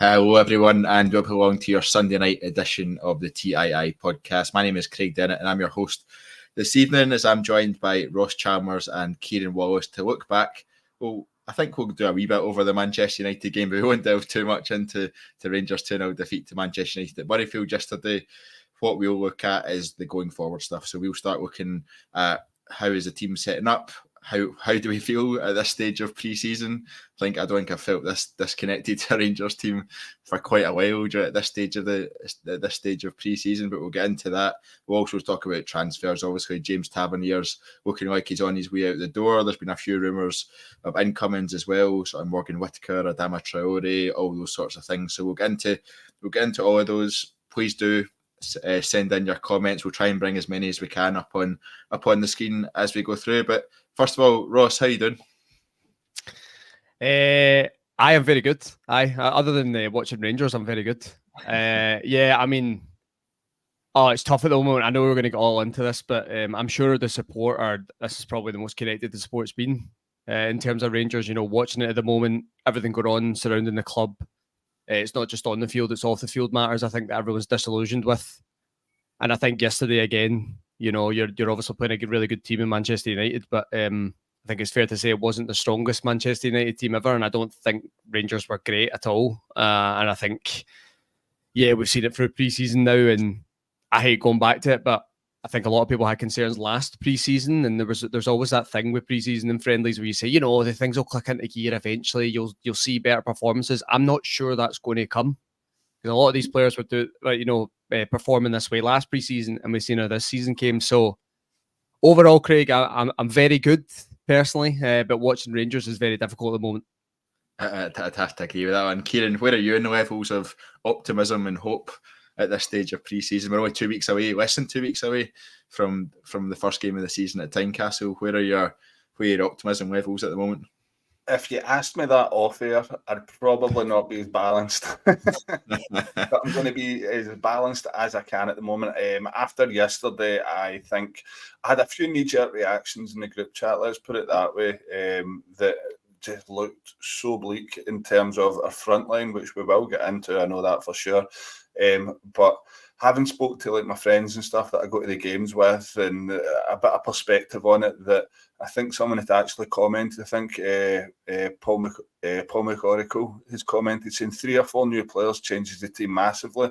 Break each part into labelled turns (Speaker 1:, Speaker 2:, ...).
Speaker 1: Hello everyone and welcome along to your Sunday night edition of the TII podcast. My name is Craig Dennett and I'm your host this evening as I'm joined by Ross Chalmers and Kyran Wallace to look back. Well, I think we'll do a wee bit over the Manchester United game, but we won't delve too much into the Rangers 2-0 defeat to Manchester United at Murrayfield yesterday. What we'll look at is the going forward stuff. So we'll start looking at how is the team setting up. How do we feel at this stage of pre-season? I don't think I've felt this disconnected to a Rangers team for quite a while at this stage of pre-season, but we'll get into that. We'll also talk about transfers. Obviously, James Tavernier's looking like he's on his way out the door. There's been a few rumours of incomings as well. So Morgan Whittaker, Adama Traore, all those sorts of things. So we'll get into all of those. Please do send in your comments. We'll try and bring as many as we can up on the screen as we go through. But first of all, Ross, how you doing?
Speaker 2: I am very good. Other than watching Rangers, I'm very good. It's tough at the moment. I know we're going to get all into this, but I'm sure the support this is probably the most connected the sport's been in terms of Rangers. You know, watching it at the moment, everything going on surrounding the club. It's not just on the field; it's off the field matters. I think that everyone's disillusioned with, and I think yesterday again, you know, you're obviously playing a really good team in Manchester United, but I think it's fair to say it wasn't the strongest Manchester United team ever, and I don't think Rangers were great at all. And I think, we've seen it through pre-season now, and I hate going back to it, but I think a lot of people had concerns last pre-season, and there's always that thing with pre-season and friendlies where you say, you know, the things will click into gear eventually. You'll see better performances. I'm not sure that's going to come because a lot of these players were performing this way last pre-season, and we've seen how this season came. So overall, Craig, I'm very good personally, but watching Rangers is very difficult at the moment.
Speaker 1: I'd have to agree with that one. Kyran, where are you in the levels of optimism and hope at this stage of pre-season? We're only 2 weeks away, less than 2 weeks away from the first game of the season at Tynecastle. Where are your optimism levels at the moment?
Speaker 3: If you asked me that off air, I'd probably not be as balanced. But I'm going to be as balanced as I can at the moment. After yesterday, I think I had a few knee-jerk reactions in the group chat, let's put it that way, that just looked so bleak in terms of our front line, which we will get into, I know that for sure. But having spoke to like my friends and stuff that I go to the games with, and a bit of perspective on it, that I think someone had actually commented. I think Paul McCorrickle has commented saying 3 or 4 new players changes the team massively.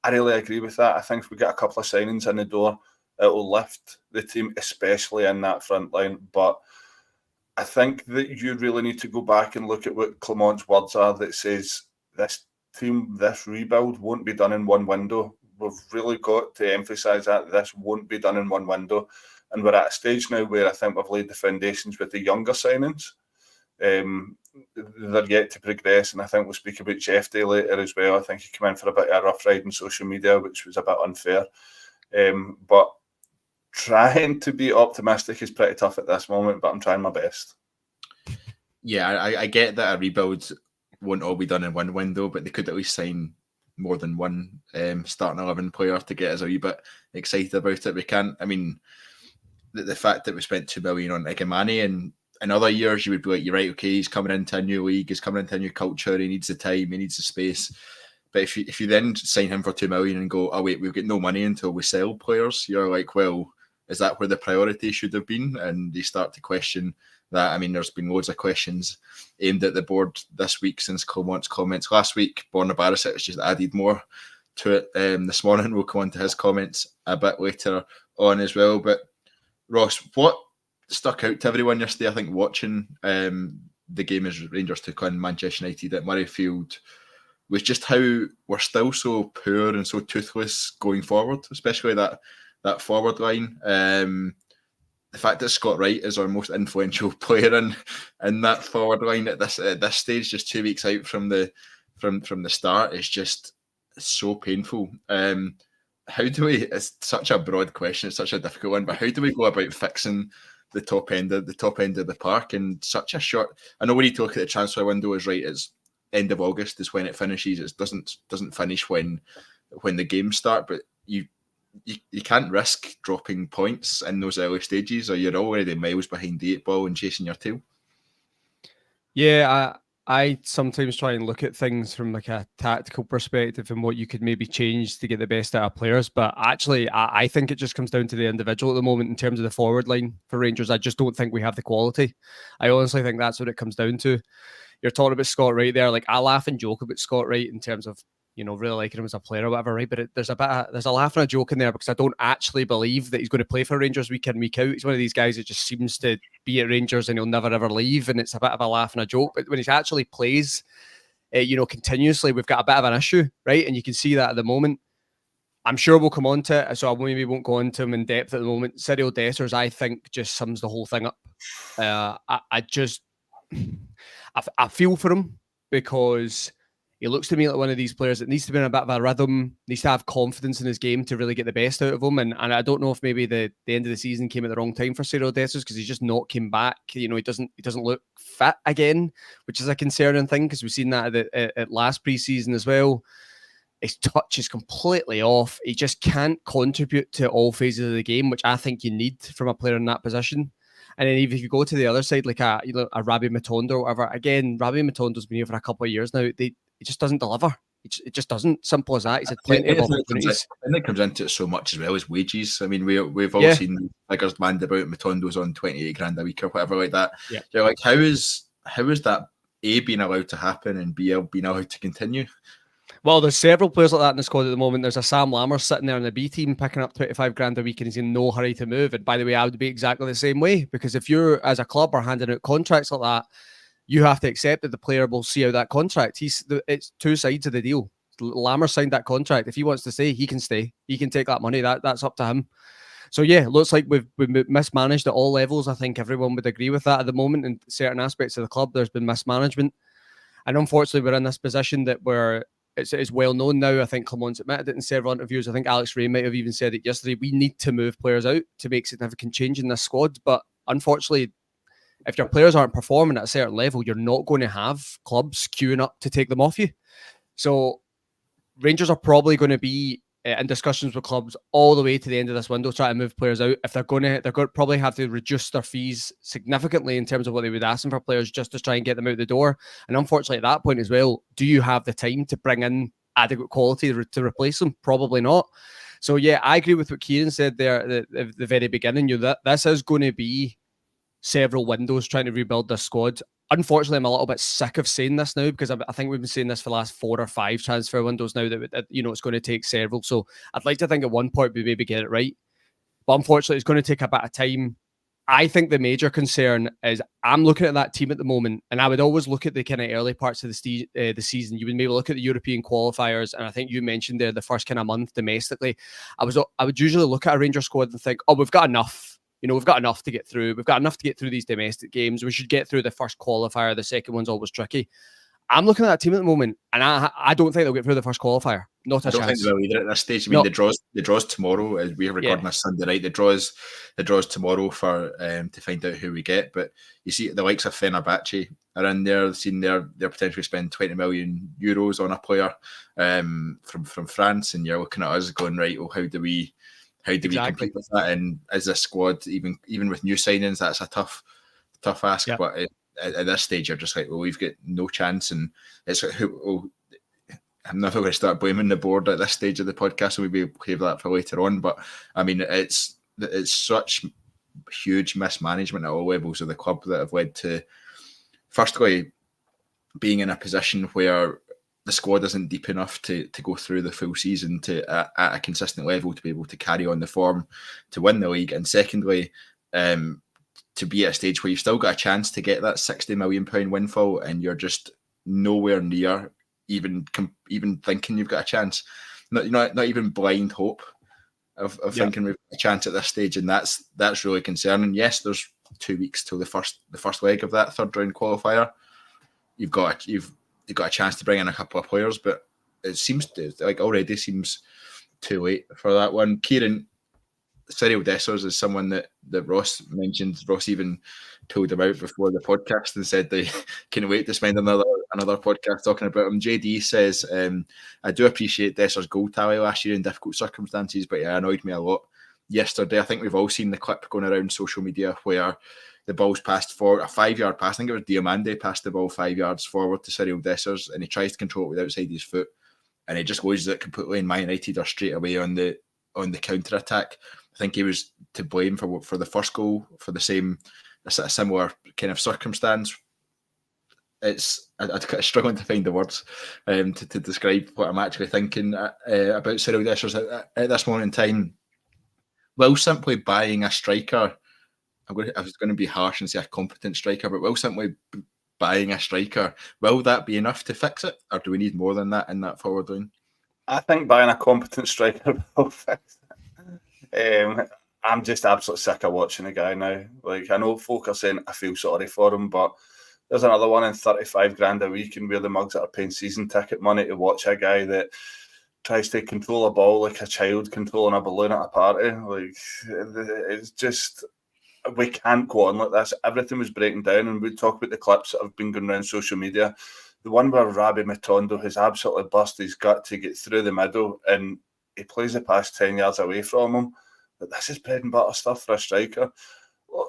Speaker 3: I really agree with that. I think if we get a couple of signings in the door, it will lift the team, especially in that front line. But I think that you really need to go back and look at what Clement's words are that says this team, this rebuild won't be done in one window. We've really got to emphasise that this won't be done in one window. And we're at a stage now where I think we've laid the foundations with the younger signings. They're yet to progress, and I think we'll speak about Jeffrey later as well. I think he came in for a bit of a rough ride on social media, which was a bit unfair. But trying to be optimistic is pretty tough at this moment, but I'm trying my best.
Speaker 1: Yeah, I get that a rebuild won't all be done in one window, but they could at least sign more than one starting 11 player to get us a wee bit excited about it. We can't, I mean, the fact that we spent $2 million on Igamani, and in other years you would be like, you're right, okay, he's coming into a new league, he's coming into a new culture, he needs the time, he needs the space. But if you then sign him for $2 million and go, oh wait, we've got no money until we sell players, you're like, well, is that where the priority should have been? And you start to question that. I mean, there's been loads of questions aimed at the board this week since Clement's comments last week. Borna Barisic has just added more to it this morning. We'll come on to his comments a bit later on as well. But Ross, what stuck out to everyone yesterday, I think, watching the game as Rangers took on Manchester United at Murrayfield, was just how we're still so poor and so toothless going forward, especially that forward line. The fact that Scott Wright is our most influential player in that forward line at this stage, just 2 weeks out from the start, is just so painful. How do we? It's such a broad question. It's such a difficult one. But how do we go about fixing the top end of the park in such a short? I know when you talk at the transfer window is right. It's end of August is when it finishes. It doesn't finish when the games start. But you can't risk dropping points in those early stages, or you're already miles behind the 8 ball and chasing your tail.
Speaker 2: Yeah, I sometimes try and look at things from like a tactical perspective and what you could maybe change to get the best out of players. But actually, I think it just comes down to the individual at the moment in terms of the forward line for Rangers. I just don't think we have the quality. I honestly think that's what it comes down to. You're talking about Scott Wright there. Like, I laugh and joke about Scott Wright in terms of, really liking him as a player or whatever, right? But there's a laugh and a joke in there because I don't actually believe that he's going to play for Rangers week in, week out. He's one of these guys that just seems to be at Rangers and he'll never ever leave, and it's a bit of a laugh and a joke. But when he actually plays, continuously, we've got a bit of an issue, right? And you can see that at the moment. I'm sure we'll come on to it, so I maybe won't go into him in depth at the moment. Cyriel Dessers, I think, just sums the whole thing up. I feel for him because he looks to me like one of these players that needs to be in a bit of a rhythm, needs to have confidence in his game to really get the best out of him. And I don't know if maybe the end of the season came at the wrong time for Cyriel Dessers because he's just not came back. He doesn't look fit again, which is a concerning thing because we've seen that at last preseason as well. His touch is completely off. He just can't contribute to all phases of the game, which I think you need from a player in that position. And then if you go to the other side, like a Rabbi Matondo or whatever, again, Rabbi Matondo's been here for a couple of years now. He just doesn't deliver. It just doesn't. Simple as that. He's had plenty of opportunities.
Speaker 1: And it comes into it so much as well as wages. I mean, we've all seen figures bandied about Matondo's on 28 grand a week or whatever like that.
Speaker 2: Yeah.
Speaker 1: You're like, how is that A, being allowed to happen, and B, being allowed to continue?
Speaker 2: Well, there's several players like that in the squad at the moment. There's a Sam Lammers sitting there in the B team picking up 25 grand a week and he's in no hurry to move. And by the way, I would be exactly the same way because if you're, as a club, are handing out contracts like that, you have to accept that the player will see out that contract. It's two sides of the deal. Lammers signed that contract. If he wants to stay, he can stay. He can take that money. That's up to him. So yeah, it looks like we've mismanaged at all levels. I think everyone would agree with that at the moment. In certain aspects of the club, there's been mismanagement. And unfortunately, we're in this position that it's well known now. I think Clement's admitted it in several interviews. I think Alex Ray might have even said it yesterday. We need to move players out to make significant change in this squad. But unfortunately, if your players aren't performing at a certain level, you're not going to have clubs queuing up to take them off you. So Rangers are probably going to be in discussions with clubs all the way to the end of this window, trying to move players out. If they're going to probably have to reduce their fees significantly in terms of what they would ask them for players just to try and get them out the door. And unfortunately, at that point as well, do you have the time to bring in adequate quality to replace them? Probably not. So yeah, I agree with what Kyran said there at the very beginning. This is going to be several windows trying to rebuild this squad. Unfortunately, I'm a little bit sick of saying this now because I think we've been saying this for the last 4 or 5 transfer windows now that it's going to take several. So I'd like to think at one point we maybe get it right. But unfortunately, it's going to take a bit of time. I think the major concern is I'm looking at that team at the moment, and I would always look at the kind of early parts of the season. You would maybe look at the European qualifiers, and I think you mentioned there the first kind of month domestically. I would usually look at a Rangers squad and think, oh, we've got enough. We've got enough to get through. We've got enough to get through these domestic games. We should get through the first qualifier. The second one's always tricky. I'm looking at that team at the moment, and I don't think they'll get through the first qualifier. Not a chance. I don't think
Speaker 1: they'll either at this stage. I mean, the draws tomorrow, as we are recording this Sunday night. The draws tomorrow for to find out who we get. But you see, the likes of Fenerbahce are in there. Seen they're potentially spend 20 million euros on a player from France, and you're looking at us going, right, well, how do we compete with that? And as a squad, even with new signings, that's a tough ask. Yeah. But at this stage, you're just like, well, we've got no chance. And it's like, I'm never going to start blaming the board at this stage of the podcast, so we'll save that for later on. But I mean, it's such huge mismanagement at all levels of the club that have led to, firstly, being in a position where the squad isn't deep enough to go through the full season at a consistent level to be able to carry on the form to win the league. And secondly, to be at a stage where you've still got a chance to get that £60 million windfall and you're just nowhere near even thinking you've got a chance. Not even blind hope of thinking we've got a chance at this stage. And that's really concerning. Yes, there's 2 weeks till the first leg of that third round qualifier. You've got a chance to bring in a couple of players, but it seems already seems too late for that one. Kyran, Cyriel Dessers is someone that Ross mentioned. Ross even told about before the podcast and said they can't wait to spend another podcast talking about him. JD says, I do appreciate Dessers' goal tally last year in difficult circumstances, but yeah, it annoyed me a lot yesterday. I think we've all seen the clip going around social media where the ball's passed forward, a 5-yard pass. I think it was Diomande passed the ball 5 yards forward to Cyriel Dessers, and he tries to control it with outside his foot, and he just loses it completely. And Man United are straight away on the counter attack. I think he was to blame for the first goal for a similar kind of circumstance. I'm struggling to find the words to describe what I'm actually thinking about Cyriel Dessers at this moment in time. Will simply buying a striker, I was going to be harsh and say a competent striker, but will simply buying a striker, will that be enough to fix it? Or do we need more than that in that forward line?
Speaker 3: I think buying a competent striker will fix it. I'm just absolutely sick of watching the guy now. Like, I know folk are saying I feel sorry for him, but there's another one in 35 grand a week, and we're the mugs that are paying season ticket money to watch a guy that tries to control a ball like a child controlling a balloon at a party. Like, it's just, we can't go on like this. Everything was breaking down, and we talk about the clips that have been going around social media. The one where Rabbi Matondo has absolutely burst his gut to get through the middle, and he plays the pass 10 yards away from him. But this is bread and butter stuff for a striker.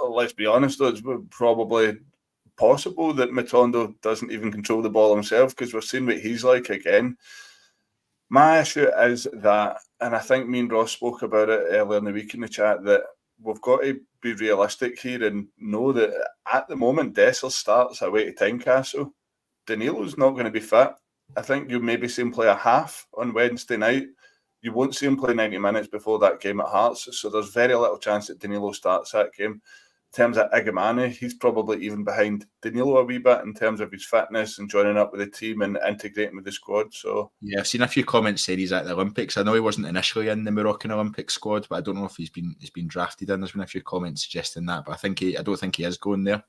Speaker 3: Let's be honest, though, it's probably possible that Matondo doesn't even control the ball himself, because we've seen what he's like again. My issue is that, and I think me and Ross spoke about it earlier in the week in the chat, that we've got to be realistic here and know that at the moment Dessers starts away to Tynecastle. Danilo's not going to be fit. I think you'll maybe see him play a half on Wednesday night. You won't see him play 90 minutes before that game at Hearts, so there's very little chance that Danilo starts that game. In terms of Igamane, he's probably even behind Danilo a wee bit in terms of his fitness and joining up with the team and integrating with the squad. So yeah,
Speaker 1: I've seen a few comments saying he's at the Olympics. I know he wasn't initially in the Moroccan Olympic squad, but I don't know if he's been drafted in. There's been a few comments suggesting that, but I don't think he is going there.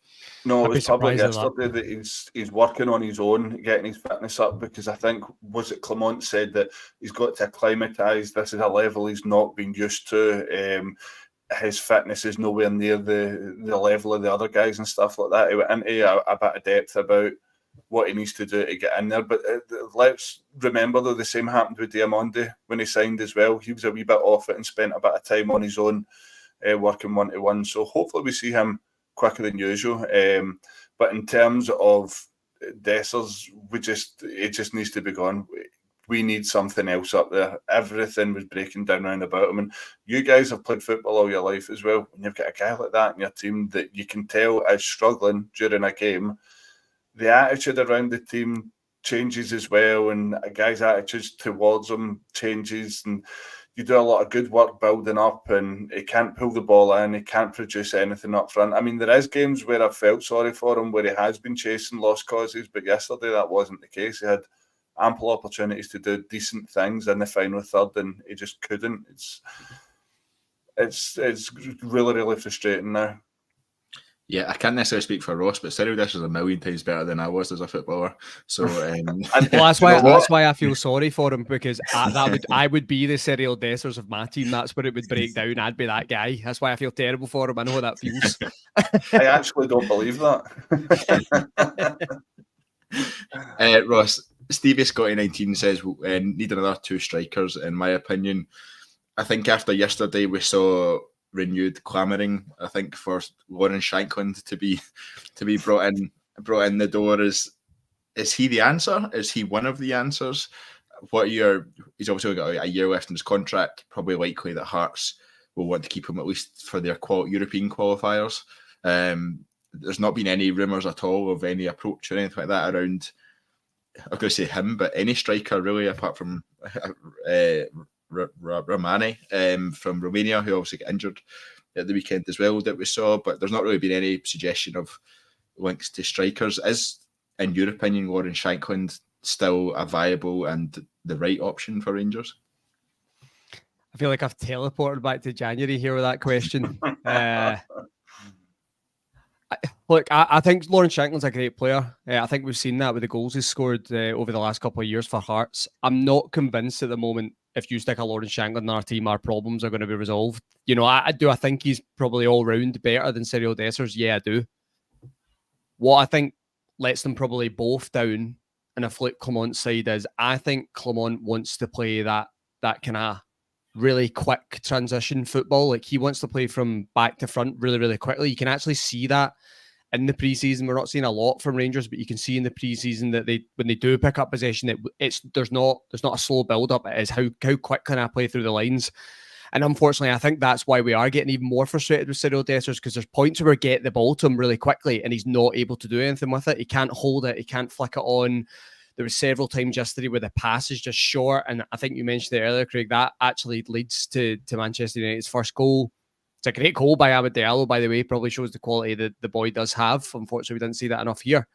Speaker 3: No, it was public yesterday that he's working on his own, getting his fitness up, because I think, was it Clement said that he's got to acclimatise. This is a level he's not been used to. His fitness is nowhere near the level of the other guys and stuff like that. He went into a bit of depth about what he needs to do to get in there. But let's remember, though, the same happened with Diomande when he signed as well. He was a wee bit off it and spent a bit of time on his own working one-to-one. So hopefully we see him quicker than usual. But in terms of Dessers, it just needs to be gone. We need something else up there. Everything was breaking down round about him. And you guys have played football all your life as well. When you've got a guy like that in your team that you can tell is struggling during a game, the attitude around the team changes as well, and a guy's attitude towards him changes, and you do a lot of good work building up, and he can't pull the ball in, he can't produce anything up front. I mean, there is games where I've felt sorry for him, where he has been chasing lost causes, but yesterday that wasn't the case. He had ample opportunities to do decent things in the final third, and he just couldn't. It's really, really frustrating now.
Speaker 1: Yeah, I can't necessarily speak for Ross, but Cyriel Dessers is a million times better than I was as a footballer. So
Speaker 2: that's why I feel sorry for him, because I would be the Cyriel Dessers of my team. That's where it would break down. I'd be that guy. That's why I feel terrible for him. I know how that feels.
Speaker 3: I actually don't believe that.
Speaker 1: Ross, Stevie Scotty 19 says need another 2 strikers. In my opinion, I think after yesterday we saw renewed clamouring, I think, for Lawrence Shankland to be brought in the door. Is he the answer? Is he one of the answers? He's obviously got a year left in his contract. Probably likely that Hearts will want to keep him at least for their European qualifiers. There's not been any rumours at all of any approach or anything like that around, I'm going to say him, but any striker really, apart from Ramani from Romania, who obviously got injured at the weekend as well, that we saw. But there's not really been any suggestion of links to strikers. Is, in your opinion, Lawrence Shankland still a viable and the right option for Rangers?
Speaker 2: I feel like I've teleported back to January here with that question. Look, I think Lawrence Shankland's a great player. I think we've seen that with the goals he's scored over the last couple of years for Hearts. I'm not convinced at the moment if you stick a Lawrence Shankland in our team, our problems are going to be resolved. You know, I do. I think he's probably all round better than Cyriel Dessers. Yeah, I do. What I think lets them probably both down in a flip Clement's side is I think Clement wants to play that kind of really quick transition football. Like, he wants to play from back to front really, really quickly. You can actually see that in the preseason. We're not seeing a lot from Rangers, but you can see in the preseason that when they do pick up possession, there's not a slow build up. It is how quick can I play through the lines. And unfortunately, I think that's why we are getting even more frustrated with Cyriel Dessers, because there's points where we get the ball to him really quickly and he's not able to do anything with it. He can't hold it. He can't flick it on. There were several times yesterday where the pass is just short. And I think you mentioned it earlier, Craig, that actually leads to Manchester United's first goal. It's a great goal by Amad Diallo, by the way. Probably shows the quality that the boy does have. Unfortunately, we didn't see that enough here.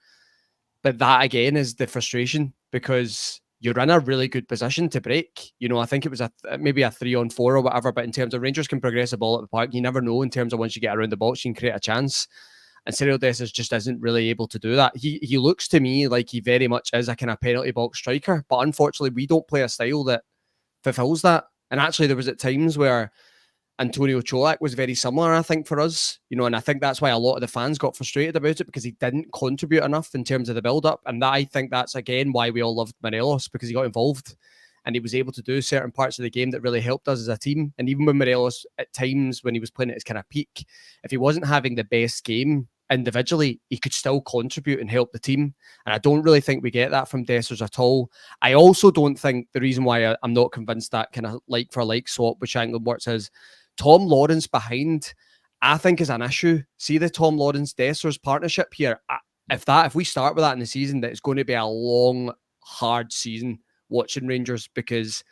Speaker 2: But that, again, is the frustration, because you're in a really good position to break. You know, I think it was maybe a 3-on-4 or whatever, but in terms of Rangers can progress the ball at the park, you never know in terms of once you get around the box, you can create a chance. And Cyriel Dessers just isn't really able to do that. He looks to me like he very much is a kind of penalty box striker, but unfortunately, we don't play a style that fulfills that. And actually, there was at times where Antonio Cholak was very similar, I think, for us, you know, and I think that's why a lot of the fans got frustrated about it, because he didn't contribute enough in terms of the build-up. And I think that's, again, why we all loved Morelos, because he got involved and he was able to do certain parts of the game that really helped us as a team. And even with Morelos, at times when he was playing at his kind of peak, if he wasn't having the best game individually, he could still contribute and help the team. And I don't really think we get that from Dessers at all. I also don't think the reason why I'm not convinced that kind of like-for-like swap with Shankland works is Tom Lawrence behind, I think, is an issue. See the Tom Lawrence-Dessers partnership here. If we start with that in the season, that it's going to be a long, hard season watching Rangers, because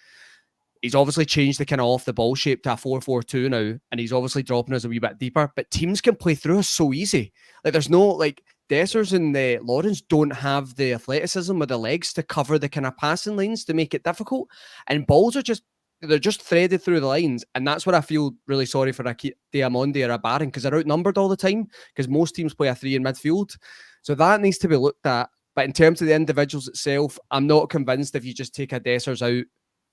Speaker 2: he's obviously changed the kind of off-the-ball shape to a 4-4-2 now, and he's obviously dropping us a wee bit deeper, but teams can play through us so easy. Like, there's no, like, Dessers and Lawrence don't have the athleticism or the legs to cover the kind of passing lanes to make it difficult, and balls are they're just threaded through the lines. And that's what I feel really sorry for Diamonde or a Barron, because they're outnumbered all the time, because most teams play a 3 in midfield. So that needs to be looked at. But in terms of the individuals itself, I'm not convinced if you just take a Dessers out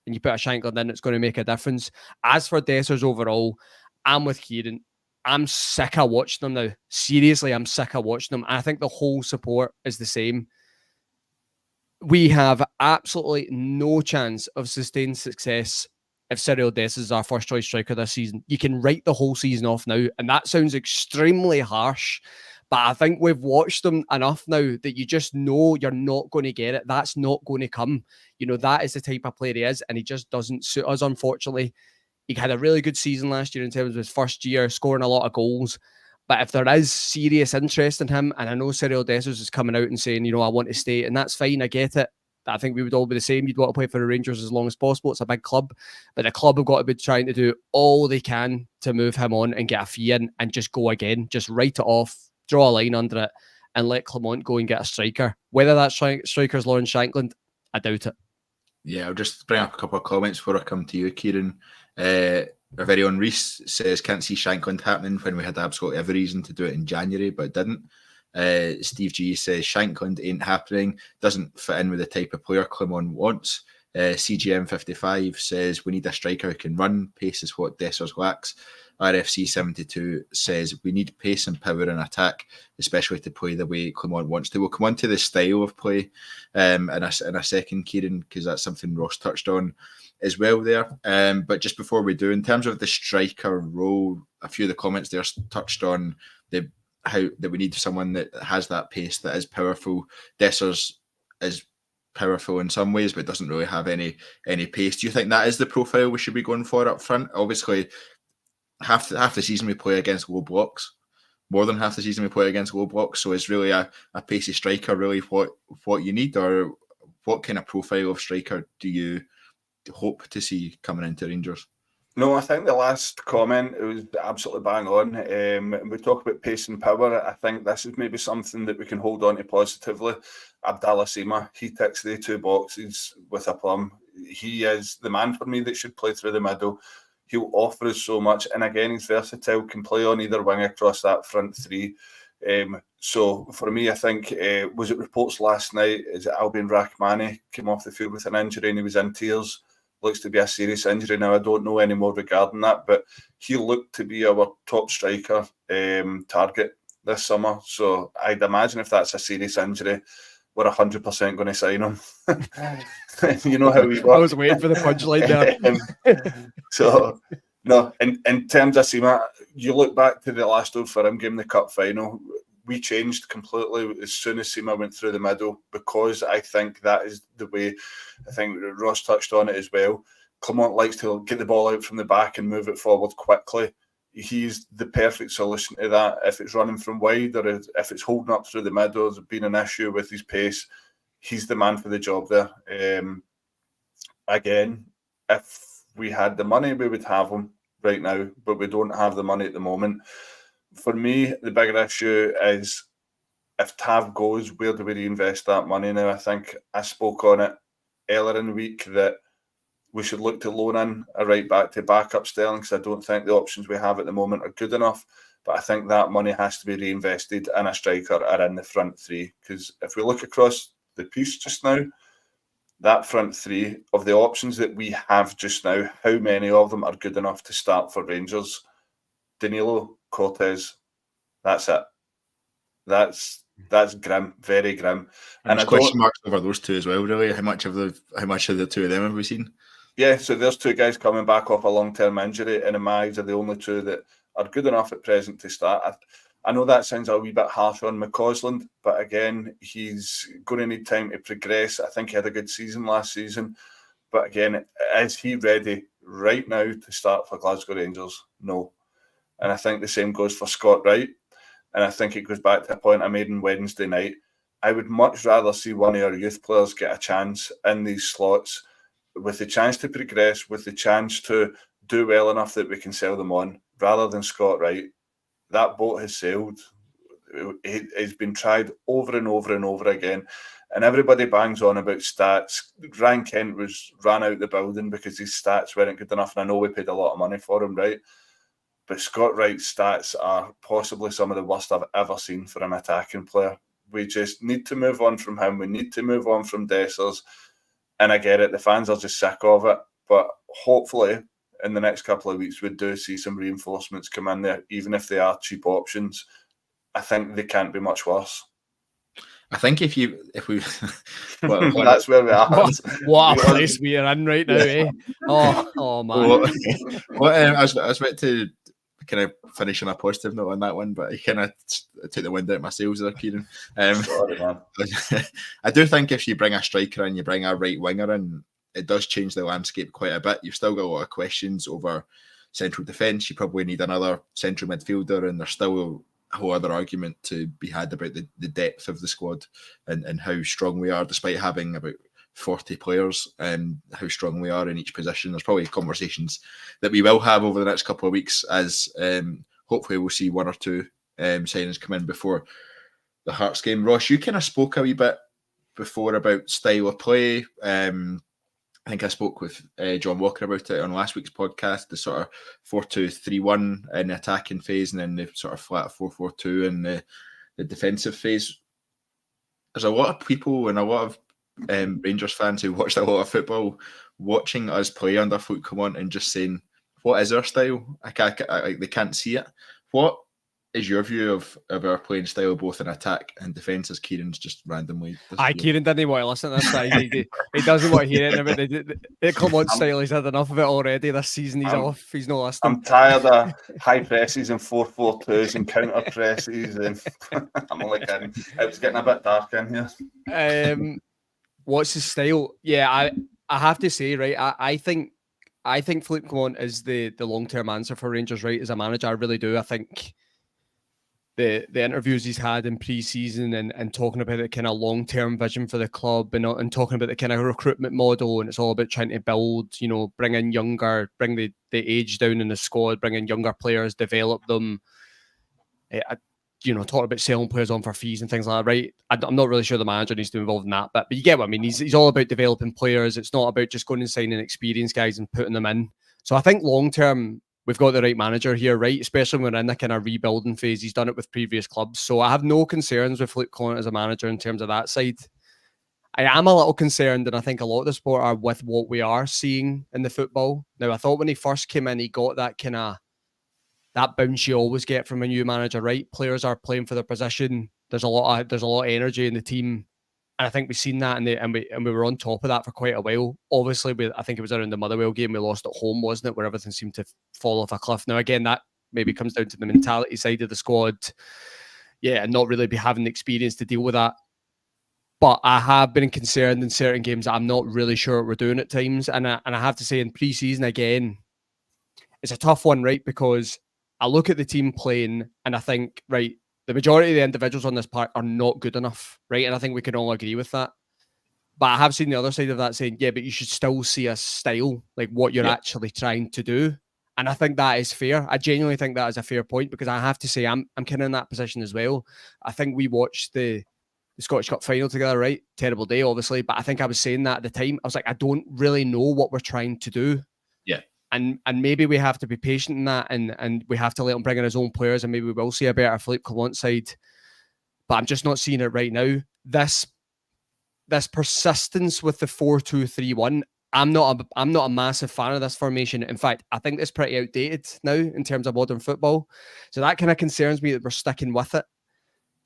Speaker 2: and you put a Shankland in, it's going to make a difference. As for Dessers overall, I'm with Kieran. I'm sick of watching them now. Seriously, I'm sick of watching them. I think the whole support is the same. We have absolutely no chance of sustained success if Cyriel Dessers is our first choice striker this season. You can write the whole season off now, and that sounds extremely harsh, but I think we've watched them enough now that you just know you're not going to get it. That's not going to come. You know, that is the type of player he is, and he just doesn't suit us, unfortunately. He had a really good season last year in terms of his first year, scoring a lot of goals. But if there is serious interest in him, and I know Cyriel Dessers is coming out and saying, you know, I want to stay, and that's fine, I get it. I think we would all be the same. You'd want to play for the Rangers as long as possible. It's a big club. But the club have got to be trying to do all they can to move him on and get a fee in and just go again. Just write it off, draw a line under it, and let Clement go and get a striker. Whether that striker is Lawrence Shankland, I doubt it.
Speaker 1: Yeah, I'll just bring up a couple of comments before I come to you, Kieran. Our very own Reese says, can't see Shankland happening when we had absolutely every reason to do it in January, but it didn't. Steve G says Shankland ain't happening, doesn't fit in with the type of player Clement wants. CGM55 says we need a striker who can run. Pace is what Dessers lacks. RFC72 says we need pace and power in attack, especially to play the way Clement wants to. We'll come on to the style of play in a second, Kieran, because that's something Ross touched on as well there. But just before we do, in terms of the striker role, a few of the comments there touched on how that we need someone that has that pace, that is powerful. Dessers is powerful in some ways, but doesn't really have any pace. Do you think that is the profile we should be going for up front? Obviously, half the season we play against low blocks. More than half the season we play against low blocks. So is really a pacey striker really what you need, or what kind of profile of striker do you hope to see coming into Rangers?
Speaker 3: No, I think the last comment, it was absolutely bang on. We talk about pace and power. I think this is maybe something that we can hold on to positively. Abdallah Sima, he ticks the 2 boxes with a plum. He is the man for me that should play through the middle. He'll offer us so much. And again, he's versatile, can play on either wing across that front 3. So for me, I think, was it reports last night, is it Albion Rahmani came off the field with an injury and he was in tears? Looks to be a serious injury now. I don't know any more regarding that, but he looked to be our top striker target this summer. So I'd imagine if that's a serious injury, we're 100% going to sign him. You know how we work.
Speaker 2: I was waiting for the punchline there.
Speaker 3: So, no, in terms of Sima, you look back to the last Old Firm game, the cup final, we changed completely as soon as Sima went through the middle, because I think that is the way. I think Ross touched on it as well. Clement likes to get the ball out from the back and move it forward quickly. He's the perfect solution to that. If it's running from wide or if it's holding up through the middle, there's been an issue with his pace, he's the man for the job there. Again, if we had the money, we would have him right now, but we don't have the money at the moment. For me, the bigger issue is if Tav goes, where do we reinvest that money now? I think I spoke on it earlier in the week that we should look to loan in a right back to back up Sterling, because I don't think the options we have at the moment are good enough. But I think that money has to be reinvested in a striker or in the front three, because if we look across the piece just now, that front three of the options that we have just now, how many of them are good enough to start for Rangers? Danilo, Cortez, that's it. That's grim, very grim.
Speaker 1: And there's question marks over those two as well, really. How much of the two of them have we seen?
Speaker 3: Yeah, so there's two guys coming back off a long-term injury, and in my eyes are the only two that are good enough at present to start. I know that sounds a wee bit harsh on McCausland, but again, he's going to need time to progress. I think he had a good season last season, but again, is he ready right now to start for Glasgow Rangers? No. And I think the same goes for Scott Wright, and I think it goes back to a point I made on Wednesday night. I would much rather see one of our youth players get a chance in these slots, with the chance to progress, with the chance to do well enough that we can sell them on, rather than Scott Wright. That boat has sailed. It's been tried over and over and over again. And everybody bangs on about stats. Ryan Kent ran out the building because his stats weren't good enough. And I know we paid a lot of money for him, right? But Scott Wright's stats are possibly some of the worst I've ever seen for an attacking player. We just need to move on from him. We need to move on from Dessers. And I get it, the fans are just sick of it. But hopefully, in the next couple of weeks, we do see some reinforcements come in there, even if they are cheap options. I think they can't be much worse.
Speaker 1: I think if we
Speaker 3: that's where we are.
Speaker 2: What a place we are in right now, eh? Oh man.
Speaker 1: I was about to kind of finish on a positive note on that one, but he kind of took the wind out of my sails there, Kieran.
Speaker 3: Sorry, man.
Speaker 1: I do think if you bring a striker in, you bring a right winger in, it does change the landscape quite a bit. You've still got a lot of questions over central defence. You probably need another central midfielder, and there's still a whole other argument to be had about the depth of the squad and how strong we are, despite having about 40 players, and how strong we are in each position. There's probably conversations that we will have over the next couple of weeks, as hopefully we'll see one or two signings come in before the Hearts game. Ross, you kind of spoke a wee bit before about style of play. I think I spoke with John Walker about it on last week's podcast, the sort of 4-2-3-1 in the attacking phase, and then the sort of flat 4-4-2 in the defensive phase. There's a lot of people and a lot of Rangers fans who watched a lot of football watching us play under Foot come on and just saying, what is our style? They can't see it. What is your view of our playing style, both in attack and defence, as Kieran's just randomly...
Speaker 2: Kieran didn't want to listen to this. He doesn't want to hear it. The Clement style, he's had enough of it already this season. He's off. He's not listening.
Speaker 3: I'm tired of high presses and 4-4-2s and counter presses. And I'm only kidding. It was getting a bit dark in here.
Speaker 2: What's his style? Yeah, I have to say, right, I think Philippe Clement is the long-term answer for Rangers, right, as a manager. I really do. I think the interviews he's had in pre-season and talking about the kind of long-term vision for the club and talking about the kind of recruitment model, and it's all about trying to build, bring in younger, bring the age down in the squad, bring in younger players, develop them. Talking about selling players on for fees and things like that, right? I'm not really sure the manager needs to be involved in that, but you get what I mean. He's all about developing players. It's not about just going and signing experienced guys and putting them in. So I think long-term, we've got the right manager here, right? Especially when we're in the kind of rebuilding phase. He's done it with previous clubs. So I have no concerns with Philippe Clement as a manager in terms of that side. I am a little concerned, and I think a lot of the sport are, with what we are seeing in the football. Now, I thought when he first came in, he got that kind of that bounce you always get from a new manager, right? Players are playing for their position. There's a lot of energy in the team. And I think we've seen that, and we were on top of that for quite a while. Obviously, I think it was around the Motherwell game we lost at home, wasn't it, where everything seemed to fall off a cliff. Now, again, that maybe comes down to the mentality side of the squad, and not really be having the experience to deal with that. But I have been concerned in certain games that I'm not really sure what we're doing at times. And I have to say, in pre-season, again, it's a tough one, right? Because I look at the team playing and I think, right, the majority of the individuals on this part are not good enough, right? And I think we can all agree with that. But I have seen the other side of that saying, but you should still see a style, like what you're actually trying to do. And I think that is fair. I genuinely think that is a fair point, because I have to say I'm kind of in that position as well. I think we watched the Scottish Cup final together, right? Terrible day, obviously. But I think I was saying that at the time. I was like, I don't really know what we're trying to do.
Speaker 1: Yeah.
Speaker 2: And maybe we have to be patient in that, and we have to let him bring in his own players, and maybe we will see a better Philippe Clement side. But I'm just not seeing it right now. This persistence with the 4-2-3-1, I'm not a massive fan of this formation. In fact, I think it's pretty outdated now in terms of modern football. So that kind of concerns me that we're sticking with it.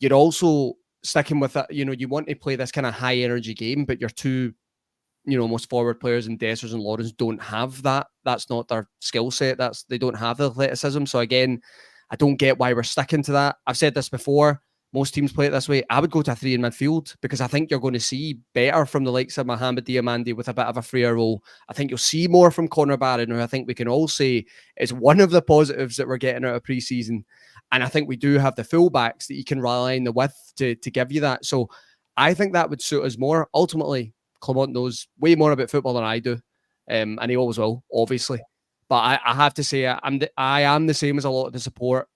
Speaker 2: You're also sticking with it. You want to play this kind of high energy game, but your two, most forward players in Dessers and Lawrence don't have that. That's not their skill set. They don't have the athleticism. So again, I don't get why we're sticking to that. I've said this before. Most teams play it this way. I would go to a 3 in midfield, because I think you're going to see better from the likes of Mohamed Diamandi with a bit of a freer role. I think you'll see more from Conor Barron, who I think we can all say is one of the positives that we're getting out of pre-season. And I think we do have the fullbacks that you can rely on the width to give you that. So I think that would suit us more. Ultimately, Clement knows way more about football than I do, and he always will, obviously. But I have to say, I am the same as a lot of the support.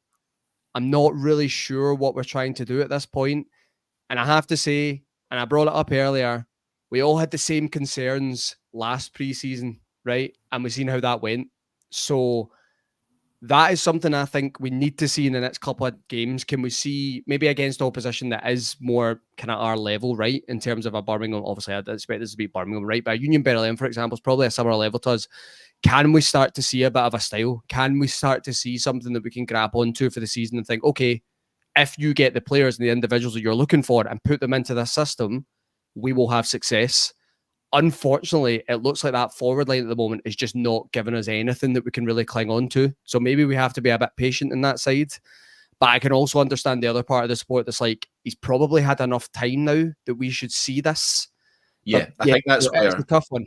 Speaker 2: I'm not really sure what we're trying to do at this point. And I have to say, and I brought it up earlier, we all had the same concerns last pre-season, right? And we've seen how that went. So that is something I think we need to see in the next couple of games. Can we see maybe against opposition that is more kind of our level, right? In terms of a Birmingham, obviously I'd expect this to be Birmingham, right? But a Union Berlin, for example, is probably a similar level to us. Can we start to see a bit of a style? Can we start to see something that we can grab onto for the season and think, okay, if you get the players and the individuals that you're looking for and put them into this system, we will have success. Unfortunately, it looks like that forward line at the moment is just not giving us anything that we can really cling on to. So maybe we have to be a bit patient in that side. But I can also understand the other part of the sport that's like, he's probably had enough time now that we should see this.
Speaker 1: Yeah, I think that's where
Speaker 2: it's a tough one.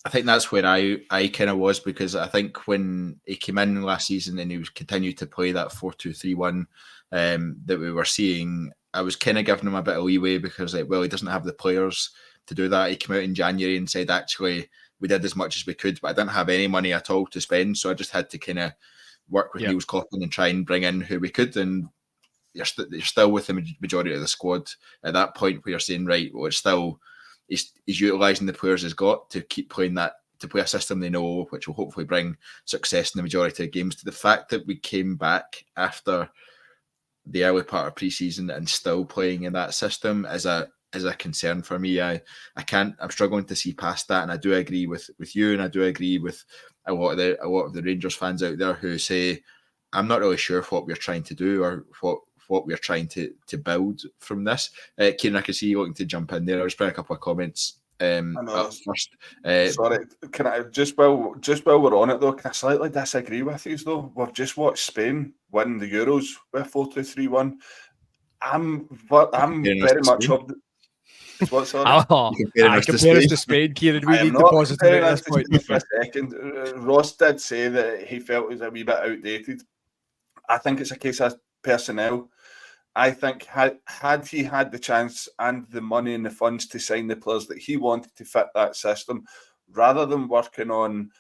Speaker 1: I think that's where I kind of was, because I think when he came in last season and he was continued to play that 4-2-3-1 that we were seeing, I was kind of giving him a bit of leeway, because he doesn't have the players to do that. He came out in January and said, actually, we did as much as we could, but I didn't have any money at all to spend, so I just had to kind of work with Niels Coughlin and try and bring in who we could. And you're still with the majority of the squad at that point, where you're saying, right, well, it's still he's utilising the players he's got to keep playing that, to play a system they know, which will hopefully bring success in the majority of games. To the fact that we came back after the early part of pre-season and still playing in that system is a concern for me. I'm struggling to see past that, and I do agree with you, and I do agree with a lot of the Rangers fans out there who say, I'm not really sure what we're trying to do or what we're trying to build from this. Kieran, I can see you looking to jump in there. I'll just bring a couple of comments up first.
Speaker 3: Sorry, can I just while we're on it though, can I slightly disagree with you though? We've just watched Spain win the Euros with 4-2-3-1. I'm very much of the... What, sorry?
Speaker 2: I compare us to Spain, Kieran. We need the positivity at this point.
Speaker 3: For a second, Ross did say that he felt it was a wee bit outdated. I think it's a case of personnel. I think had he had the chance and the money and the funds to sign the players that he wanted to fit that system, rather than working on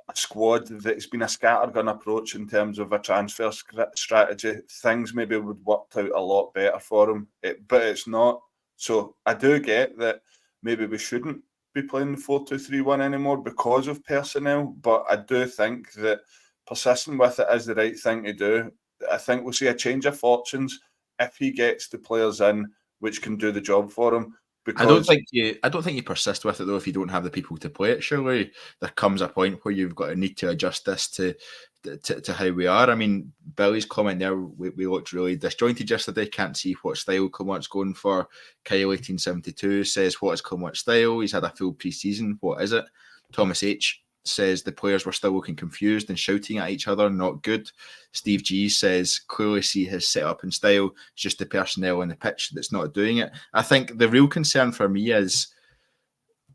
Speaker 3: a squad that's been a scattergun approach in terms of a transfer strategy, things maybe would worked out a lot better for him. But it's not. So I do get that maybe we shouldn't be playing the 4-2-3-1 anymore because of personnel, but I do think that persisting with it is the right thing to do. I think we'll see a change of fortunes if he gets the players in which can do the job for him. Because
Speaker 1: I don't think you persist with it though if you don't have the people to play it. Surely there comes a point where you've got to need to adjust this to to how we are. I mean, Billy's comment there, we looked really disjointed yesterday. Can't see what style Clemont's going for. Kyle1872 says, what is Clemont's style? He's had a full pre-season. What is it? Thomas H says the players were still looking confused and shouting at each other. Not good. Steve G says, clearly see his setup and style. It's just the personnel on the pitch that's not doing it. I think the real concern for me is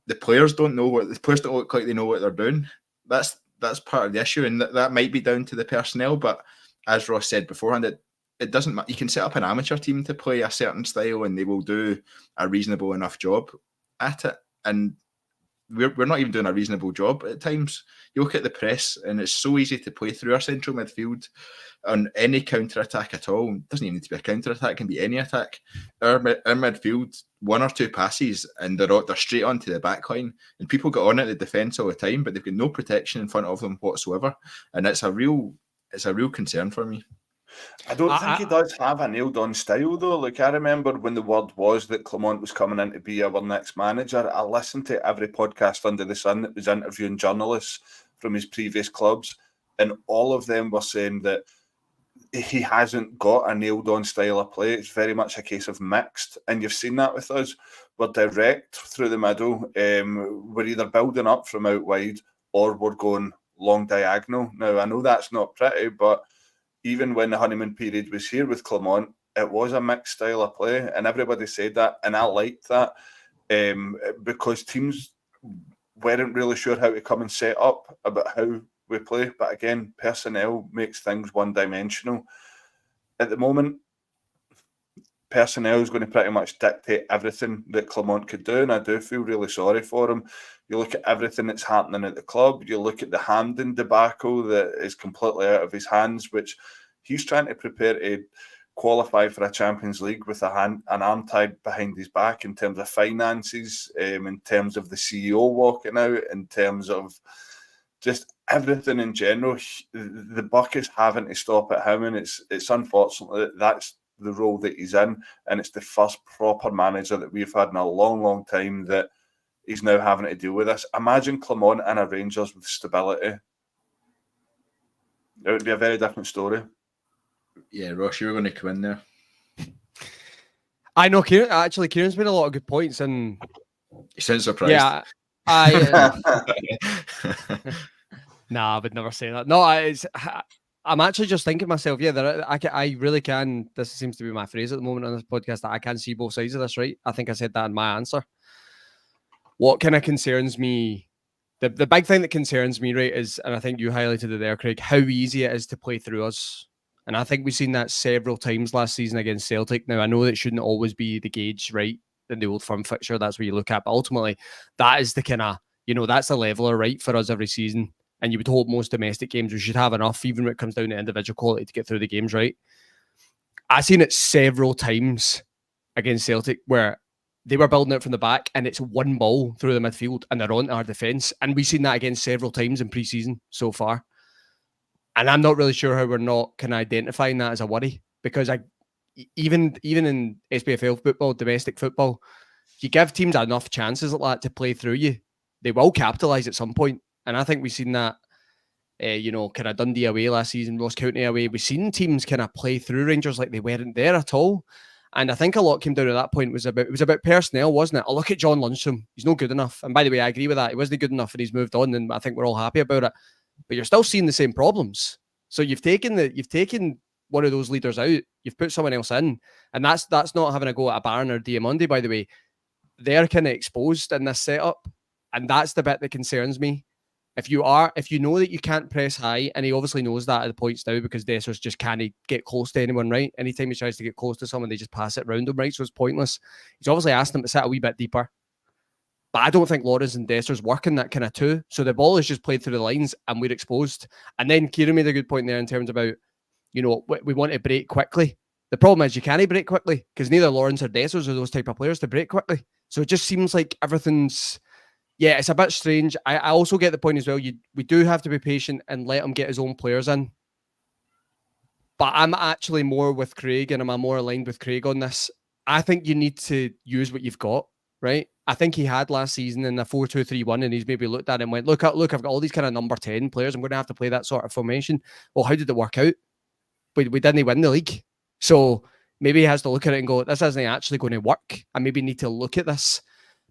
Speaker 1: the players don't look like they know what they're doing. That's part of the issue, and that might be down to the personnel. But as Ross said beforehand, it doesn't matter. You can set up an amateur team to play a certain style, and they will do a reasonable enough job at it. And we're not even doing a reasonable job at times. You look at the press, and it's so easy to play through our central midfield on any counter-attack at all. It doesn't even need to be a counter-attack, it can be any attack. Our midfield, one or two passes, and they're straight onto the back line. And people get on at the defence all the time, but they've got no protection in front of them whatsoever. And it's a real concern for me.
Speaker 3: I don't think he does have a nailed-on style, though. Like, I remember when the word was that Clement was coming in to be our next manager, I listened to every podcast under the sun that was interviewing journalists from his previous clubs, and all of them were saying that he hasn't got a nailed-on style of play. It's very much a case of mixed, and you've seen that with us. We're direct through the middle. We're either building up from out wide or we're going long diagonal. Now, I know that's not pretty, but even when the honeymoon period was here with Clement, it was a mixed style of play, and everybody said that, and I liked that because teams weren't really sure how to come and set up about how we play. But again, personnel makes things one-dimensional. At the moment, personnel is going to pretty much dictate everything that Clement could do, and I do feel really sorry for him. You look at everything that's happening at the club, you look at the Hampden debacle that is completely out of his hands, which he's trying to prepare to qualify for a Champions League with an arm tied behind his back in terms of finances, in terms of the CEO walking out, in terms of just everything in general. The buck is having to stop at him, and it's unfortunate that's the role that he's in, and it's the first proper manager that we've had in a long, long time that he's now having to deal with this. Imagine Clement and a Rangers with stability. It would be a very different story.
Speaker 1: Yeah, Ross, you were going to come in there.
Speaker 2: I know, Kieran. Actually, Kieran's made a lot of good points, and
Speaker 1: you sound surprised.
Speaker 2: Yeah, nah, I would never say that. No, I'm actually just thinking to myself, yeah, I really can. This seems to be my phrase at the moment on this podcast, that I can see both sides of this, right? I think I said that in my answer. What kind of concerns me, the big thing that concerns me, right, is, and I think you highlighted it there, Craig, how easy it is to play through us. And I think we've seen that several times last season against Celtic. Now, I know that shouldn't always be the gauge, right, in the Old Firm fixture. That's what you look at. But ultimately, that is the kind of, that's the leveler, right, for us every season. And you would hope most domestic games we should have enough, even when it comes down to individual quality, to get through the games, right? I've seen it several times against Celtic where they were building it from the back and it's one ball through the midfield and they're onto our defence. And we've seen that again several times in pre-season so far. And I'm not really sure how we're not kind of identifying that as a worry, because even in SPFL football, domestic football, if you give teams enough chances like that to play through you, they will capitalise at some point. And I think we've seen that, kind of Dundee away last season, Ross County away. We've seen teams kind of play through Rangers like they weren't there at all. And I think a lot came down to that point. It was about personnel, wasn't it? I look at John Lundstrom. He's no good enough. And by the way, I agree with that. He wasn't good enough and he's moved on, and I think we're all happy about it. But you're still seeing the same problems. So you've taken one of those leaders out, you've put someone else in, and that's not having a go at a Barron or Diamondi, by the way. They're kind of exposed in this setup, and that's the bit that concerns me. If you know that you can't press high, and he obviously knows that at the points now, because Dessers just can't get close to anyone, right? Anytime he tries to get close to someone, they just pass it around him, right? So it's pointless. He's obviously asked them to sit a wee bit deeper. But I don't think Lawrence and Dessers work in that kind of two. So the ball is just played through the lines and we're exposed. And then Kieran made a good point there in terms about, we want to break quickly. The problem is you can't break quickly because neither Lawrence or Dessers are those type of players to break quickly. So it just seems like everything's, it's a bit strange. I also get the point as well. We do have to be patient and let him get his own players in. But I'm actually more with Craig, and I'm more aligned with Craig on this. I think you need to use what you've got, right? I think he had last season in the 4-2-3-1, and he's maybe looked at it and went, look, I've got all these kind of number 10 players. I'm going to have to play that sort of formation. Well, how did it work out? We didn't win the league. So maybe he has to look at it and go, this isn't actually going to work. I maybe need to look at this.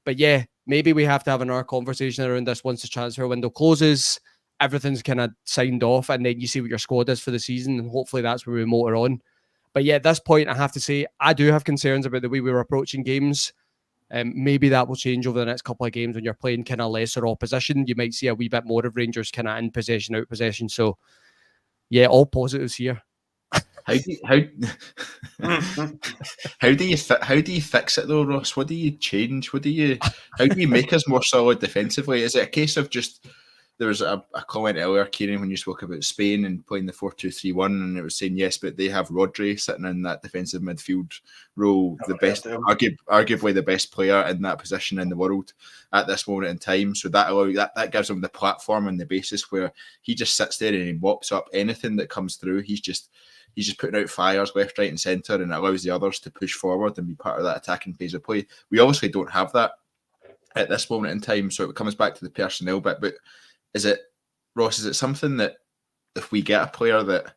Speaker 2: But yeah, maybe we have to have another conversation around this once the transfer window closes. Everything's kind of signed off, and then you see what your squad is for the season, and hopefully that's where we motor on. But yeah, at this point, I have to say, I do have concerns about the way we were approaching games. Maybe that will change over the next couple of games when you're playing kind of lesser opposition. You might see a wee bit more of Rangers kind of in possession, out possession. So yeah, all positives here.
Speaker 1: How do you fix it though, Ross? What do you change? How do you make us more solid defensively? Is it a case of just, there was a comment earlier, Kieran, when you spoke about Spain and playing the 4-2-3-1, and it was saying yes, but they have Rodri sitting in that defensive midfield role, the best, arguably the best player in that position in the world at this moment in time. So that gives him the platform and the basis where he just sits there and he mops up anything that comes through. He's just putting out fires left, right, and centre, and it allows the others to push forward and be part of that attacking phase of play. We obviously don't have that at this moment in time, so it comes back to the personnel bit. But is it, Ross, is it something that if we get a player that,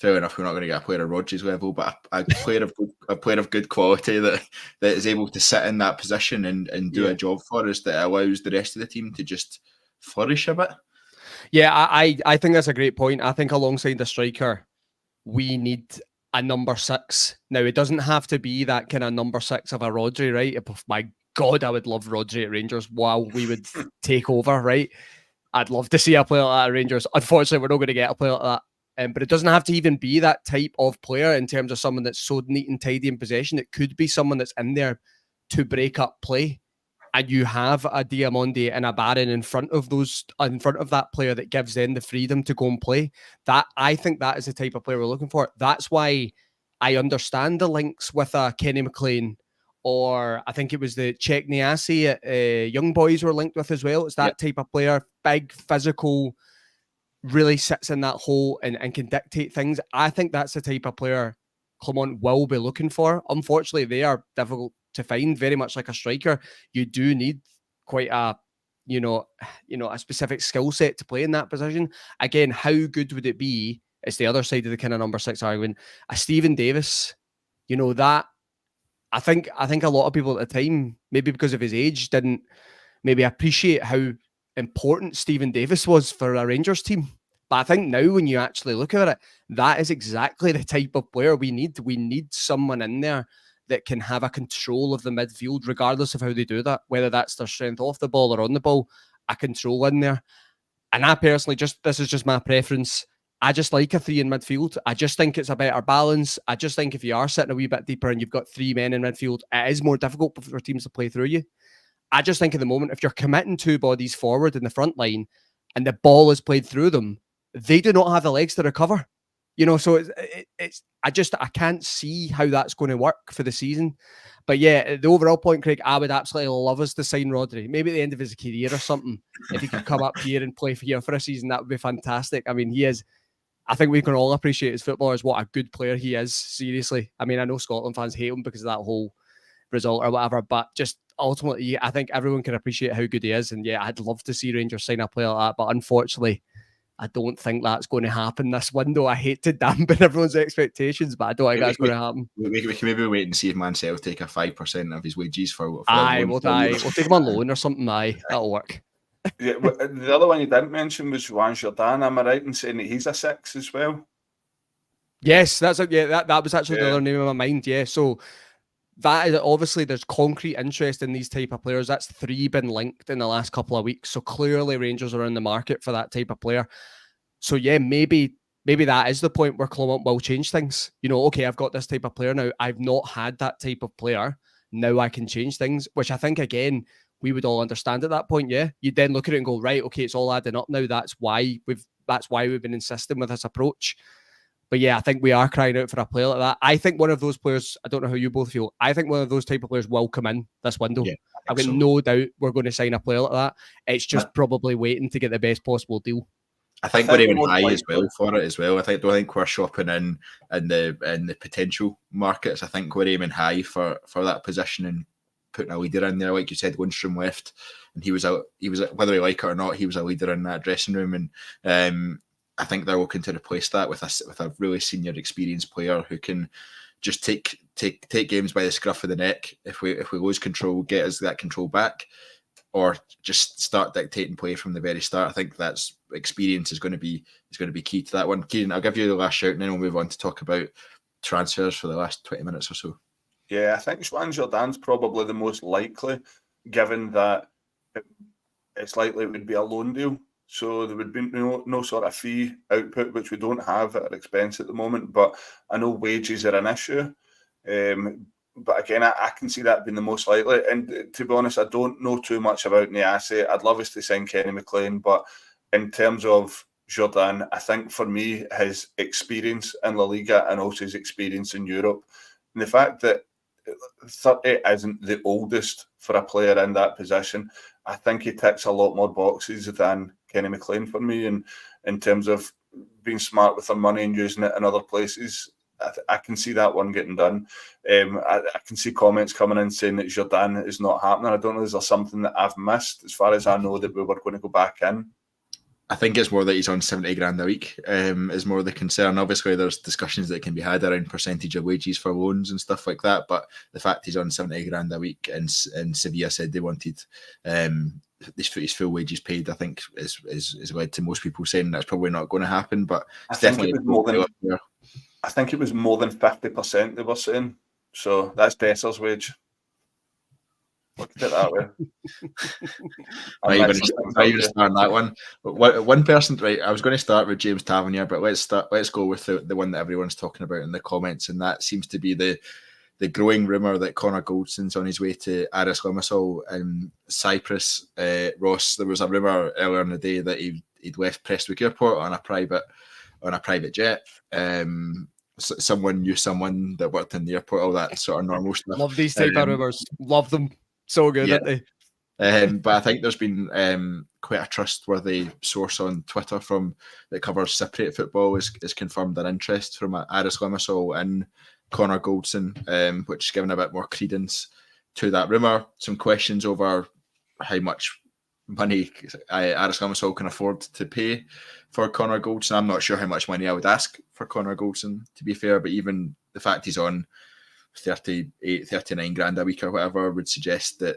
Speaker 1: fair enough, we're not going to get a player of Rodri's level, but a player of good quality that is able to sit in that position and do a job for us, that allows the rest of the team to just flourish a bit?
Speaker 2: Yeah, I think that's a great point. I think alongside the striker, we need a number 6. Now, it doesn't have to be that kind of number 6 of a Rodri, right? My God, I would love Rodri at Rangers. Wow, we would take over, right? I'd love to see a player like that at Rangers. Unfortunately, we're not going to get a player like that. But it doesn't have to even be that type of player in terms of someone that's so neat and tidy in possession. It could be someone that's in there to break up play. And you have a Diamonde and a Barron in front of that player that gives them the freedom to go and play. That, I think that is the type of player we're looking for. That's why I understand the links with a Kenny McLean, or I think it was the Czech Niasi at Young Boys were linked with as well. It's that type of player, big, physical, really sits in that hole and can dictate things. I think that's the type of player Clement will be looking for. Unfortunately, they are difficult to find, very much like a striker. You do need quite a specific skill set to play in that position. Again, how good would it be? It's the other side of the kind of number 6 argument. A Stephen Davis, that I think a lot of people at the time, maybe because of his age, didn't maybe appreciate how important Stephen Davis was for a Rangers team. But I think now when you actually look at it, that is exactly the type of player we need. We need someone in there that can have a control of the midfield, regardless of how they do that, whether that's their strength off the ball or on the ball, a control in there. And I personally, this is just my preference, I just like a 3 in midfield. I just think it's a better balance. I just think if you are sitting a wee bit deeper and you've got 3 men in midfield, it is more difficult for teams to play through you. I just think at the moment, if you're committing 2 bodies forward in the front line and the ball is played through them, they do not have the legs to recover. So I can't see how that's going to work for the season. But yeah, the overall point, Craig, I would absolutely love us to sign Rodri. Maybe at the end of his career or something. If he could come up here and play here for a season, that would be fantastic. I mean, I think we can all appreciate his footballers, what a good player he is, seriously. I mean, I know Scotland fans hate him because of that whole result or whatever, but just ultimately, I think everyone can appreciate how good he is. And yeah, I'd love to see Rangers sign a player like that, but unfortunately, I don't think that's going to happen this window. I hate to dampen everyone's expectations, but I don't think that's going to happen.
Speaker 1: We can maybe wait and see if Mansell take a 5% of his wages for
Speaker 2: we'll take him on loan or something. That'll work.
Speaker 3: Yeah, the other one you didn't mention was Juan Jordan. Am I right in saying that he's a 6 as well?
Speaker 2: Yes, that was actually the other name in my mind. Yeah, so that is obviously there's concrete interest in these type of players. That's 3 been linked in the last couple of weeks. So clearly Rangers are in the market for that type of player. So yeah, maybe that is the point where Clement will change things. Okay, I've got this type of player now. I've not had that type of player. Now I can change things, which I think again we would all understand at that point. Yeah, you'd then look at it and go, right, okay, it's all adding up now. That's why we've been insisting with this approach. But yeah, I think we are crying out for a player like that. I think one of those players, I don't know how you both feel, I think one of those type of players will come in this window. Yeah, I've got no doubt we're going to sign a player like that. It's just probably waiting to get the best possible deal.
Speaker 1: I think we're aiming high as well for it as well. I don't think we're shopping in the potential markets. I think we're aiming high for that position and putting a leader in there, like you said. Lundstrom left, and he was whether we like it or not, he was a leader in that dressing room, and I think they're looking to replace that with a really senior, experienced player who can just take games by the scruff of the neck. If we lose control, get us that control back, or just start dictating play from the very start. I think that's experience is going to be key to that one. Kieran, I'll give you the last shout, and then we'll move on to talk about transfers for the last 20 minutes or so.
Speaker 3: Yeah, I think Joan Jordan's probably the most likely, given that it's likely it would be a loan deal. So there would be no sort of fee output, which we don't have at our expense at the moment. But I know wages are an issue. But again, I can see that being the most likely. And to be honest, I don't know too much about Niasse. I'd love us to sign Kenny McLean, but in terms of Jordan, I think for me, his experience in La Liga and also his experience in Europe, and the fact that 30 isn't the oldest for a player in that position, I think he ticks a lot more boxes than Kenny McLean for me. And in terms of being smart with their money and using it in other places, I can see that one getting done. I can see comments coming in saying that Jordan is not happening. I don't know, is there something that I've missed? As far as I know, that we were going to go back in.
Speaker 1: I think it's more that he's on 70 grand a week is more the concern. Obviously, there's discussions that can be had around percentage of wages for loans and stuff like that. But the fact he's on 70 grand a week and Sevilla said they wanted his full wages paid, I think is led to most people saying that's probably not going to happen. But it's definitely
Speaker 3: I think it was more than 50% they were saying. So that's Dessers' wage. Look at it that way.
Speaker 1: Not even start on that one. But one person, right? I was going to start with James Tavernier, but let's go with the one that everyone's talking about in the comments, and that seems to be the growing rumour that Connor Goldson's on his way to Aris Limassol in Cyprus. Ross, there was a rumour earlier in the day that he'd left Prestwick Airport on a private jet. Someone knew someone that worked in the airport, all that sort of normal stuff.
Speaker 2: Love these type of rumours. Love them. So good, aren't they?
Speaker 1: But I think there's been quite a trustworthy source on Twitter that covers Cypriot football is confirmed an interest from Aris Limassol and Connor Goldson, which is giving a bit more credence to that rumour. Some questions over how much money Aris Limassol can afford to pay for Connor Goldson. I'm not sure how much money I would ask for Connor Goldson, to be fair, but even the fact he's on 38, 39 grand a week or whatever would suggest that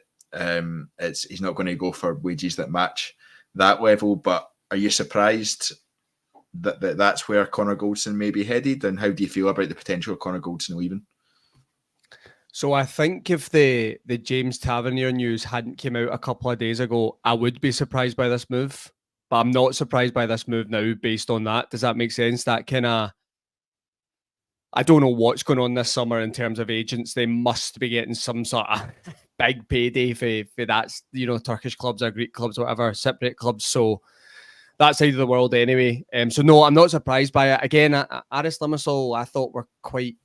Speaker 1: he's not going to go for wages that match that level. But are you surprised that that's where Connor Goldson may be headed? And how do you feel about the potential of Connor Goldson leaving?
Speaker 2: So I think if the James Tavernier news hadn't came out a couple of days ago, I would be surprised by this move. But I'm not surprised by this move now based on that. Does that make sense? That kind of... I don't know what's going on this summer in terms of agents. They must be getting some sort of big payday for that, Turkish clubs or Greek clubs or whatever, Cypriot clubs. So that side of the world anyway. So no, I'm not surprised by it. Again, Aris Limassol, I thought were quite...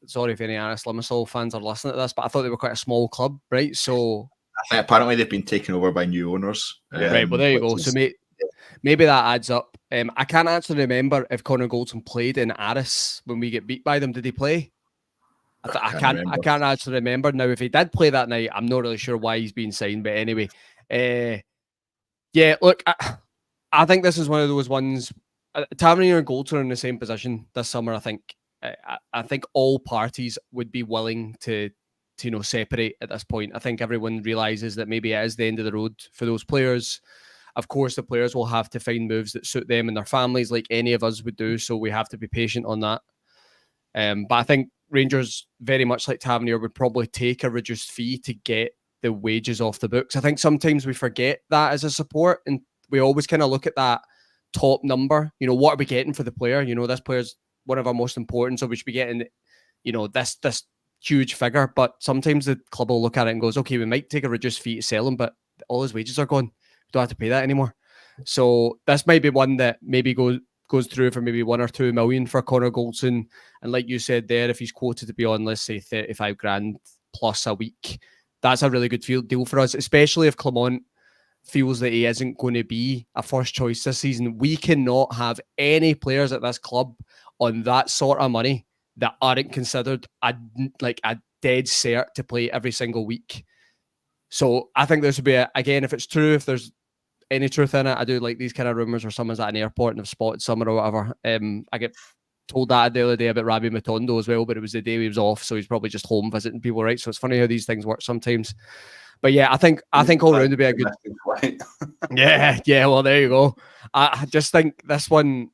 Speaker 2: sorry if any Aris Limassol fans are listening to this, but I thought they were quite a small club, right? So
Speaker 1: I think apparently they've been taken over by new owners.
Speaker 2: Right, well, there you go. So maybe that adds up. I can't actually remember if Connor Goldson played in Aris when we get beat by them. Did he play? I can't actually remember. Now, if he did play that night, I'm not really sure why he's been signed. But anyway, yeah, look, I think this is one of those ones. Tavernier and Goldson are in the same position this summer. I think all parties would be willing to separate at this point. I think everyone realizes that maybe it is the end of the road for those players. Of course, the players will have to find moves that suit them and their families like any of us would do. So we have to be patient on that. But I think Rangers, very much like Tavernier, would probably take a reduced fee to get the wages off the books. I think sometimes we forget that as a support, and we always kind of look at that top number. What are we getting for the player? This player's one of our most important, so we should be getting, this huge figure. But sometimes the club will look at it and goes, okay, we might take a reduced fee to sell him, but all his wages are gone. We don't have to pay that anymore. So this might be one that maybe goes through for maybe 1 or 2 million for Connor Goldson. And like you said there, if he's quoted to be on, let's say 35 grand plus a week, that's a really good deal for us, especially if Clement feels that he isn't going to be a first choice this season. We cannot have any players at this club on that sort of money that aren't considered a dead cert to play every single week. So I think this would be, again, if it's true, if there's any truth in it, I do like these kind of rumours where someone's at an airport and have spotted someone or whatever. I get told that the other day about Rabbi Matondo as well, but it was the day he was off, so he's probably just home visiting people, right? So it's funny how these things work sometimes. But yeah, I think all round would be a good. yeah. Well, there you go. I just think this one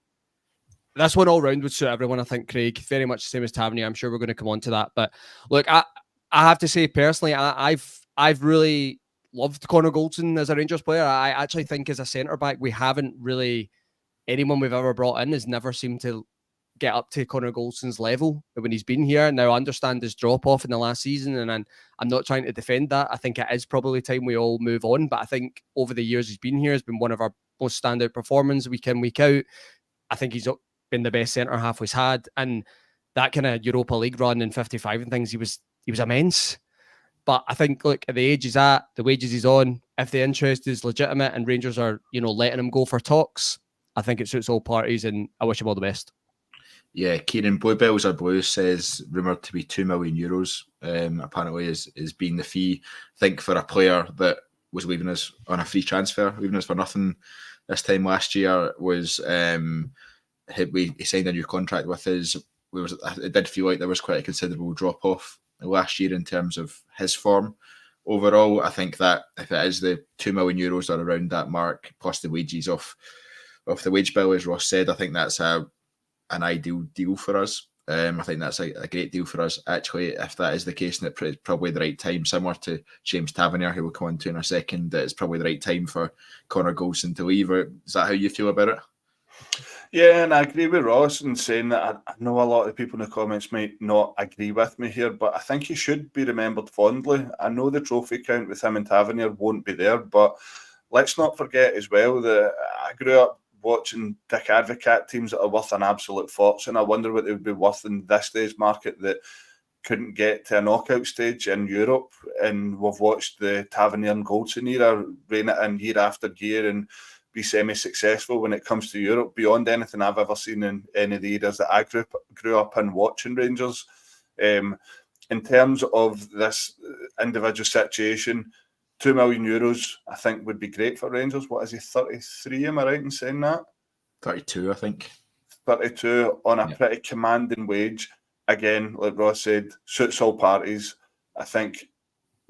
Speaker 2: all round would suit everyone. I think Craig, very much the same as Tavernier. I'm sure we're going to come on to that. But look, I have to say personally, I've really loved Connor Goldson as a Rangers player. I actually think as a centre back, we haven't really, anyone we've ever brought in has never seemed to get up to Connor Goldson's level when he's been here. Now, I understand his drop off in the last season, and I'm not trying to defend that. I think it is probably time we all move on. But I think over the years he's been here, has been one of our most standout performers week in, week out. I think he's been the best centre half we've had, and that kind of Europa League run in 55 and things, he was immense. But I think, look, at the age he's at, the wages he's on, if the interest is legitimate and Rangers are, letting him go for talks, I think it suits all parties, and I wish him all the best.
Speaker 1: Yeah, Kieran, Bluebells or Blues says rumoured to be €2 million. Apparently is being the fee. I think for a player that was leaving us on a free transfer, leaving us for nothing this time last year, was he signed a new contract with us. It did feel like there was quite a considerable drop off last year in terms of his form. Overall, I think that if it is the €2 million or around that mark, plus the wages off the wage bill, as Ross said, I think that's an ideal deal for us. I think that's a great deal for us, actually, if that is the case, and it's probably the right time, similar to James Tavernier, who we'll come on to in a second, that it's probably the right time for Connor Goldson to leave. Is that how you feel about it?
Speaker 3: Yeah, and I agree with Ross in saying that I know a lot of the people in the comments might not agree with me here, but I think he should be remembered fondly. I know the trophy count with him and Tavernier won't be there, but let's not forget as well that I grew up watching Dick Advocaat teams that are worth an absolute fortune. I wonder what they would be worth in this day's market that couldn't get to a knockout stage in Europe. And we've watched the Tavernier and Goldson era reign it in year after year and be semi-successful when it comes to Europe, beyond anything I've ever seen in any of the eras that I grew up in watching Rangers. In terms of this individual situation, €2 million, I think, would be great for Rangers. What is he, 33? Am I right in saying that?
Speaker 1: 32, I think.
Speaker 3: 32 on a pretty commanding wage. Again, like Ross said, suits all parties. I think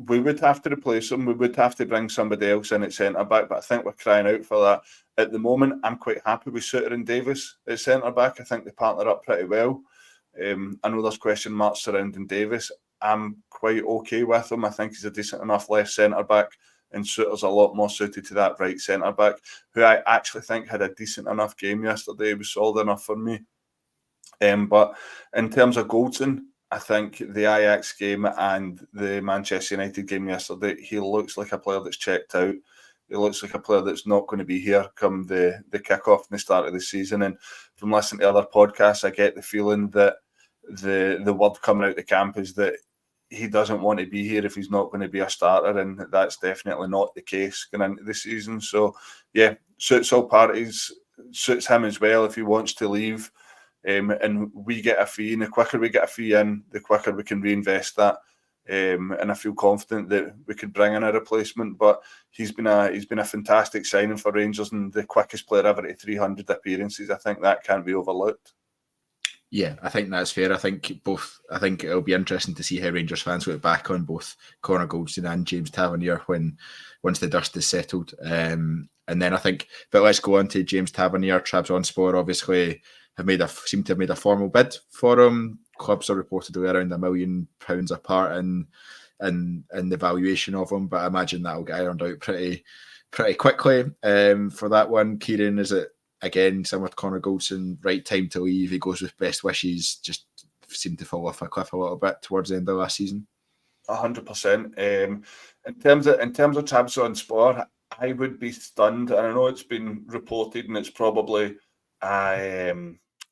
Speaker 3: we would have to replace him. We would have to bring somebody else in at centre-back, but I think we're crying out for that. At the moment, I'm quite happy with Suter and Davis at centre-back. I think they partner up pretty well. I know there's question marks surrounding Davis. I'm quite okay with him. I think he's a decent enough left centre-back, and Suter's a lot more suited to that right centre-back, who I actually think had a decent enough game yesterday. He was solid enough for me. But in terms of Goldson, I think the Ajax game and the Manchester United game yesterday, he looks like a player that's checked out. He looks like a player that's not going to be here come the kick-off and the start of the season. And from listening to other podcasts, I get the feeling that the word coming out the camp is that he doesn't want to be here if he's not going to be a starter, and that's definitely not the case going into the season. So, yeah, suits all parties, suits him as well if he wants to leave. And we get a fee, and the quicker we get a fee in, the quicker we can reinvest that. And I feel confident that we could bring in a replacement. But he's been a fantastic signing for Rangers, and the quickest player ever to 300 appearances. I think that can't be overlooked.
Speaker 1: Yeah, I think that's fair. I think it'll be interesting to see how Rangers fans look back on both Connor Goldson and James Tavernier once the dust is settled. And then I think, but let's go on to James Tavernier. Trabzonspor obviously seem to have made a formal bid for him. Clubs are reportedly around £1 million apart in the valuation of him, but I imagine that'll get ironed out pretty quickly. For that one, Kieran, is it again similar to Connor Goldson? Right time to leave. He goes with best wishes. Just seemed to fall off a cliff a little bit towards the end of last season.
Speaker 3: 100%. In terms of Trabzonspor, I would be stunned, and I know it's been reported, and it's probably a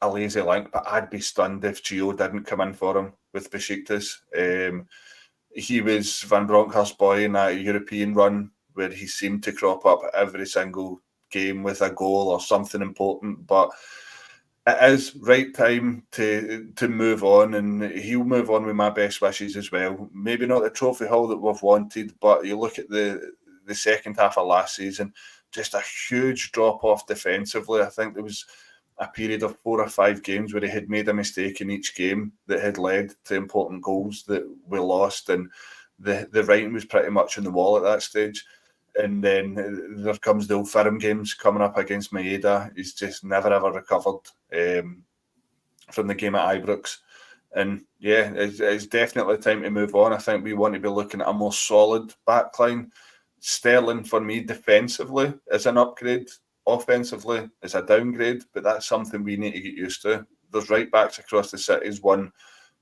Speaker 3: lazy link, but I'd be stunned if Gio didn't come in for him with Besiktas. He was Van Bronckhorst's boy in that European run where he seemed to crop up every single game with a goal or something important. But it is right time to move on, and he'll move on with my best wishes as well. Maybe not the trophy haul that we've wanted, but you look at the second half of last season, just a huge drop off defensively. I think there was a period of 4 or 5 games where he had made a mistake in each game that had led to important goals that we lost, and the writing was pretty much on the wall at that stage. And then there comes the Old Firm games coming up against Maeda. He's just never ever recovered from the game at Ibrox. And yeah, it's definitely time to move on. I think we want to be looking at a more solid backline. Sterling, for me, defensively is an upgrade. Offensively is a downgrade, but that's something we need to get used to. There's right backs across the city's won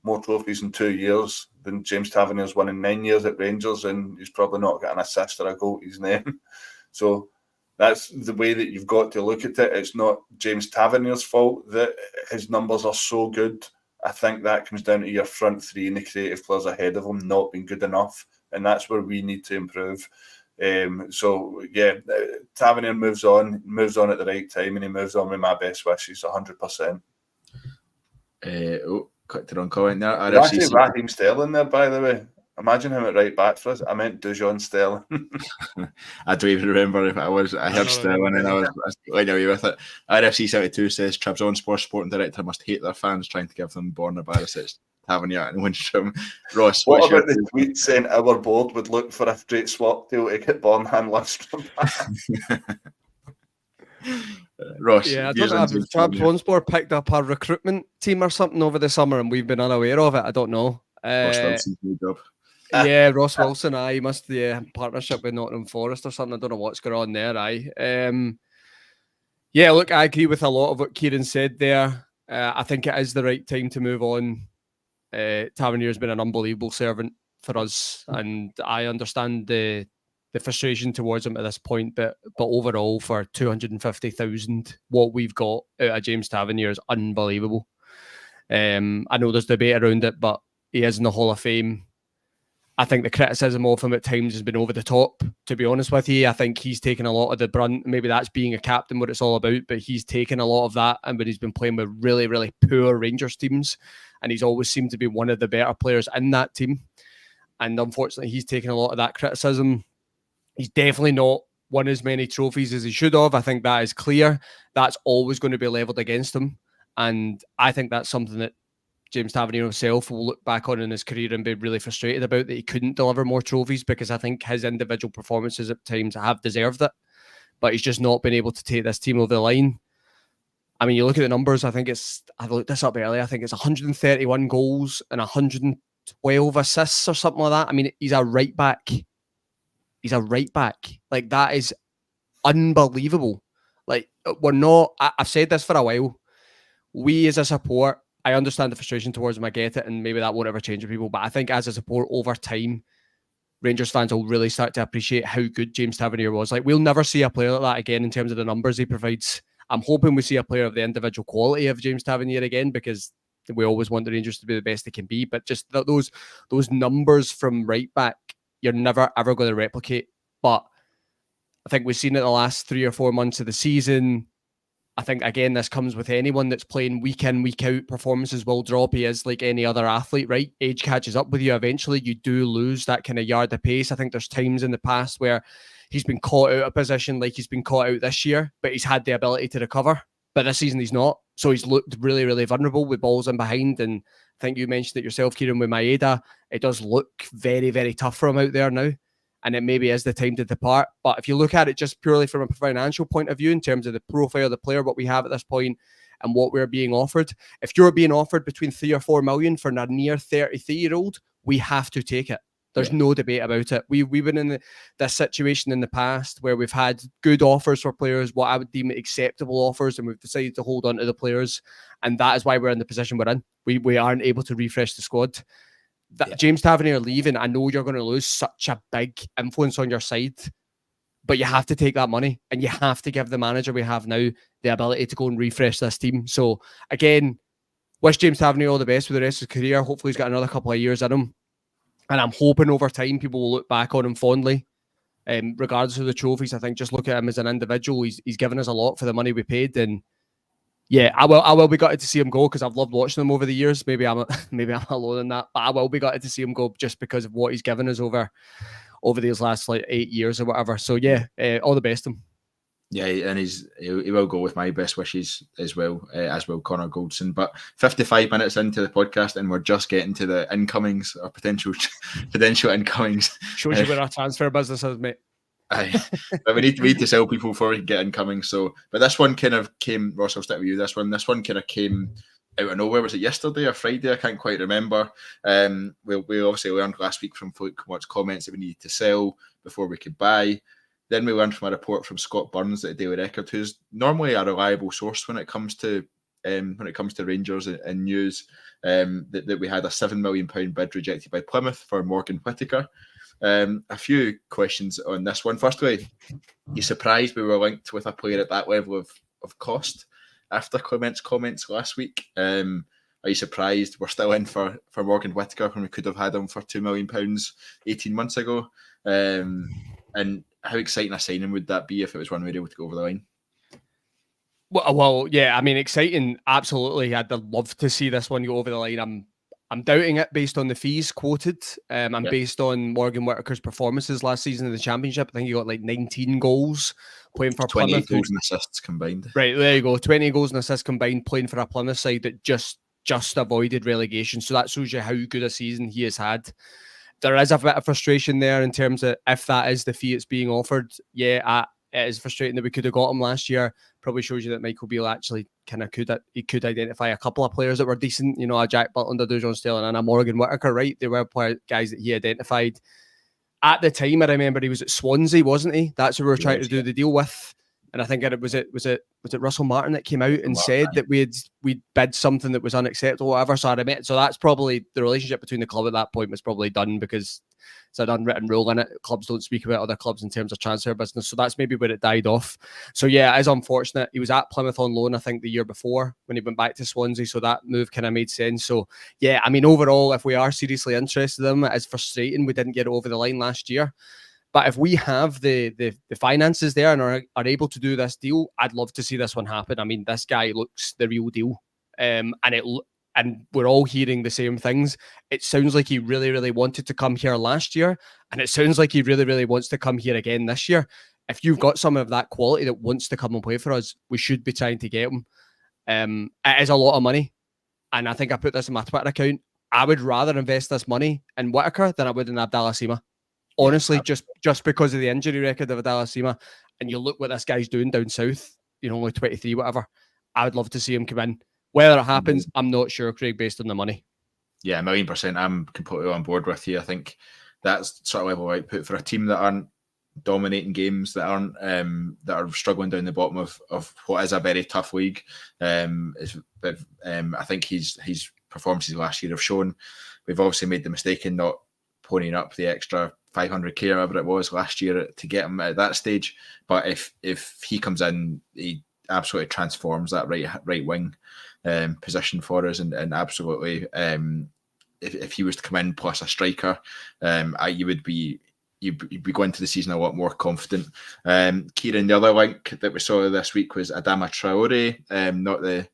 Speaker 3: more trophies in 2 years than James Tavernier's won in 9 years at Rangers, and he's probably not got an assist or a goal to his name. So that's the way that you've got to look at it. It's not James Tavernier's fault that his numbers are so good. I think that comes down to your front three and the creative players ahead of him not being good enough, and that's where we need to improve. So yeah, Tavernier moves on at the right time, and he moves on with my best wishes, 100%.
Speaker 1: Cut the wrong comment there.
Speaker 3: Actually, Raheem Sterling there, by the way. Imagine him at right back for us. I meant Dujon Sterling.
Speaker 1: I don't even remember if I heard Sterling and I was going away with it. RFC72 says Trabzonspor sporting director must hate their fans trying to give them Borna-Barisic, Tavernier and Lindstrom. Ross,
Speaker 3: what about the tweet saying our board would look for a straight swap deal to get Borna and Lindstrom back?
Speaker 1: Ross,
Speaker 2: yeah, I don't know if Trabzonspor picked up our recruitment team or something over the summer and we've been unaware of it. I don't know.
Speaker 1: Ross Wilson's new job.
Speaker 2: Yeah, Ross Wilson, he must be a partnership with Nottingham Forest or something. I don't know what's going on there, Yeah, look, I agree with a lot of what Kieran said there. I think it is the right time to move on. Tavernier's been an unbelievable servant for us, and I understand the frustration towards him at this point, but overall for 250,000, what we've got out of James Tavernier is unbelievable. I know there's debate around it, but he is in the Hall of Fame. I think the criticism of him at times has been over the top, to be honest with you. I think he's taken a lot of the brunt. Maybe that's being a captain, what it's all about, but he's taken a lot of that, and when he's been playing with really, really poor Rangers teams, and he's always seemed to be one of the better players in that team. And unfortunately, he's taken a lot of that criticism. He's definitely not won as many trophies as he should have. I think that is clear. That's always going to be levelled against him. And I think that's something that James Tavernier himself will look back on in his career and be really frustrated about, that he couldn't deliver more trophies, because I think his individual performances at times have deserved it. But he's just not been able to take this team over the line. I mean, you look at the numbers, I looked this up earlier, I think it's 131 goals and 112 assists or something like that. I mean, he's a right back. Like, that is unbelievable. Like, I've said this for a while. We as a support, I understand the frustration towards him, I get it, and maybe that won't ever change with people, but I think as a support over time, Rangers fans will really start to appreciate how good James Tavernier was. Like, we'll never see a player like that again in terms of the numbers he provides. I'm hoping we see a player of the individual quality of James Tavernier again, because we always want the Rangers to be the best they can be, but just those numbers from right back, you're never ever going to replicate. But I think we've seen it the last 3 or 4 months of the season. I think, again, this comes with anyone that's playing week in, week out. Performances will drop. He is like any other athlete, right? Age catches up with you. Eventually, you do lose that kind of yard of pace. I think there's times in the past where he's been caught out of position, like he's been caught out this year, but he's had the ability to recover. But this season, he's not. So he's looked really, really vulnerable with balls in behind. And I think you mentioned it yourself, Kieran, with Maeda. It does look very, very tough for him out there now. And it maybe is the time to depart. But if you look at it just purely from a financial point of view, in terms of the profile of the player, what we have at this point and what we're being offered, if you're being offered between 3 or 4 million for a near 33-year-old, we have to take it. There's no debate about it. We've been in this situation in the past where we've had good offers for players, what I would deem acceptable offers, and we've decided to hold on to the players. And that is why we're in the position we're in. We aren't able to refresh the squad. James Tavernier leaving, I know you're going to lose such a big influence on your side, but you have to take that money and you have to give the manager we have now the ability to go and refresh this team. So again, wish James Tavernier all the best with the rest of his career. Hopefully he's got another couple of years in him, and I'm hoping over time people will look back on him fondly. Regardless of the trophies, I think just look at him as an individual. He's given us a lot for the money we paid, and Yeah, I will be gutted to see him go because I've loved watching him over the years. Maybe I'm alone in that, but I will be gutted to see him go just because of what he's given us over these last like 8 years or whatever. So yeah, all the best to him.
Speaker 1: Yeah, and he will go with my best wishes as well, as will Connor Goldson. But 55 minutes into the podcast, and we're just getting to the incomings or potential incomings.
Speaker 2: Shows you where our transfer business is, mate.
Speaker 1: But we need to sell people before we can get incoming. So, but this one kind of came, Ross, I'll stick with you. This one kind of came out of nowhere. Was it yesterday or Friday? I can't quite remember. We obviously learned last week from Foot's comments that we needed to sell before we could buy. Then we learned from a report from Scott Burns at the Daily Record, who's normally a reliable source when it comes to Rangers and news, that we had a £7 million bid rejected by Plymouth for Morgan Whittaker. A few questions on this one. Firstly, you surprised we were linked with a player at that level of cost after Clement's comments last week? Are you surprised we're still in for Morgan Whittaker when we could have had him for £2 million 18 months ago? And how exciting a signing would that be if it was one we were able to go over the line?
Speaker 2: Well, yeah, I mean, exciting, absolutely. I'd love to see this one go over the line. I'm doubting it based on the fees quoted, and based on Morgan Whittaker's performances last season in the Championship. I think he got like 19 goals playing for
Speaker 1: 28
Speaker 2: Plymouth.
Speaker 1: goals and assists combined.
Speaker 2: Right, there you go. 20 goals and assists combined playing for a Plymouth side that just avoided relegation. So that shows you how good a season he has had. There is a bit of frustration there in terms of if that is the fee it's being offered. Yeah, it is frustrating that we could have got him last year. Probably shows you that Michael Beale actually could identify a couple of players that were decent. You know, a Jack Butlander, John Sterling, and a Morgan Whittaker. Right, they were guys that he identified at the time. I remember he was at Swansea, wasn't he? That's who we were trying to do the deal with. And I think it was Russell Martin that came out and said that we'd bid something that was unacceptable, whatever. So that's probably the relationship between the club at that point was probably done because it's an unwritten rule in it. Clubs don't speak about other clubs in terms of transfer business. So that's maybe where it died off. So yeah, it is unfortunate. He was at Plymouth on loan, I think, the year before when he went back to Swansea. So that move kind of made sense. So yeah, I mean, overall, if we are seriously interested in him, it is frustrating we didn't get it over the line last year. But if we have the finances there and are able to do this deal, I'd love to see this one happen. I mean, this guy looks the real deal. And we're all hearing the same things. It sounds like he really, really wanted to come here last year. And it sounds like he really, really wants to come here again this year. If you've got someone of that quality that wants to come and play for us, we should be trying to get him. It is a lot of money. And I think I put this in my Twitter account. I would rather invest this money in Whittaker than I would in Abdallah Sima. Honestly, just because of the injury record of Adama Sima, and you look what this guy's doing down south, you know, only 23, whatever. I would love to see him come in. Whether it happens, I'm not sure, Craig, based on the money. Yeah,
Speaker 1: 1,000,000%. I'm completely on board with you. I think that's sort of level output for a team that aren't dominating games, that aren't that are struggling down the bottom of what is a very tough league. I think his performances last year have shown. We've obviously made the mistake in not ponying up the extra 500k or whatever it was last year to get him at that stage. But if he comes in, he absolutely transforms that right wing position for us, and absolutely if he was to come in plus a striker, you'd be going to the season a lot more confident. Kieran, the other link that we saw this week was Adama Traore, not the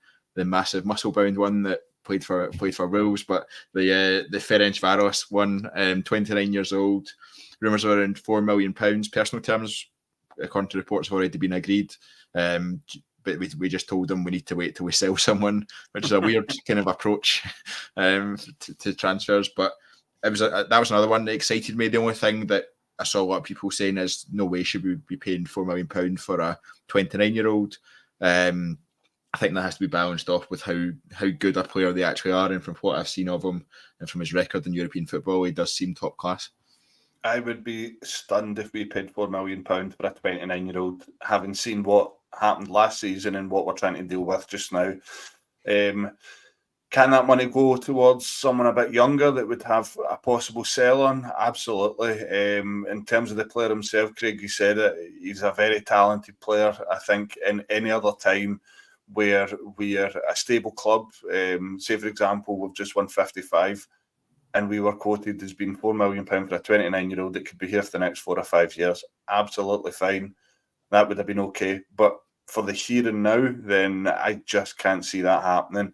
Speaker 1: massive muscle bound one that played for Wolves, but the Ferencváros one, 29 years old. Rumours are around £4 million. Personal terms, according to reports, have already been agreed. But we just told them we need to wait till we sell someone, which is a weird kind of approach to transfers. But that was another one that excited me. The only thing that I saw a lot of people saying is no way should we be paying £4 million for a 29-year-old. I think that has to be balanced off with how good a player they actually are, and from what I've seen of him and from his record in European football, he does seem top class.
Speaker 3: I would be stunned if we paid £4 million for a 29-year-old, having seen what happened last season and what we're trying to deal with just now. Can that money go towards someone a bit younger that would have a possible sell on? Absolutely. In terms of the player himself, Craig, you said it, he's a very talented player. I think in any other time where we are a stable club, say for example, we've just won 55, and we were quoted as being £4 million for a 29-year-old that could be here for the next 4 or 5 years. Absolutely fine. That would have been okay. But for the here and now, then I just can't see that happening.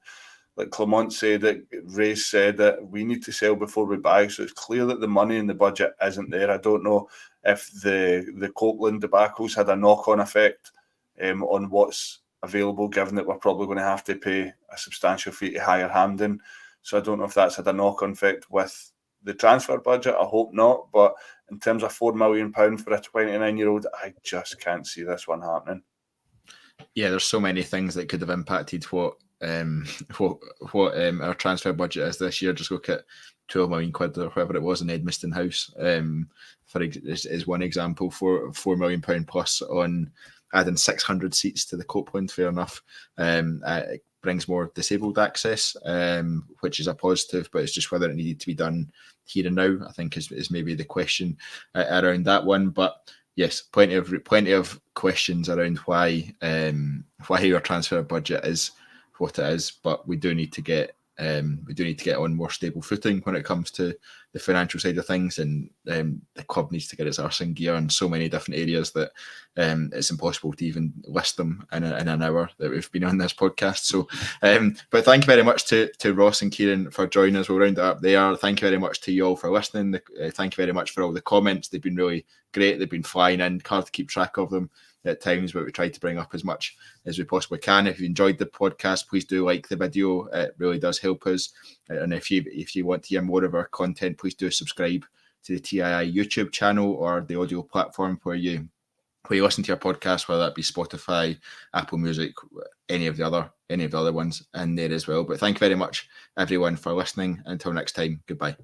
Speaker 3: Like Clement said it, Ray said it, we need to sell before we buy. So it's clear that the money in the budget isn't there. I don't know if the Copeland debacles had a knock-on effect on what's available, given that we're probably going to have to pay a substantial fee to hire Hamden. So I don't know if that's had a knock-on effect with the transfer budget. I hope not. But in terms of £4 million for a 29-year-old, I just can't see this one happening.
Speaker 1: Yeah, there's so many things that could have impacted what our transfer budget is this year. Just look at 12 million quid or whatever it was in Edmiston House, is one example. For £4 million plus on adding 600 seats to the Copeland. Fair enough. It brings more disabled access, which is a positive, but it's just whether it needed to be done here and now, I think is maybe the question around that one. But yes, plenty of questions around why our transfer budget is what it is, but we do need to get on more stable footing when it comes to the financial side of things, and the club needs to get its arse in gear in so many different areas that it's impossible to even list them in an hour that we've been on this podcast. So, but thank you very much to Ross and Kyran for joining us. We'll round it up there. Thank you very much to you all for listening. Thank you very much for all the comments. They've been really great. They've been flying in. Hard to keep track of them at times, but we try to bring up as much as we possibly can. If you enjoyed the podcast, please do like the video. It really does help us. And if you want to hear more of our content, please do subscribe to the TII YouTube channel or the audio platform where you listen to your podcast, whether that be Spotify, Apple Music, any of the other ones in there as well. But thank you very much, everyone, for listening. Until next time, goodbye.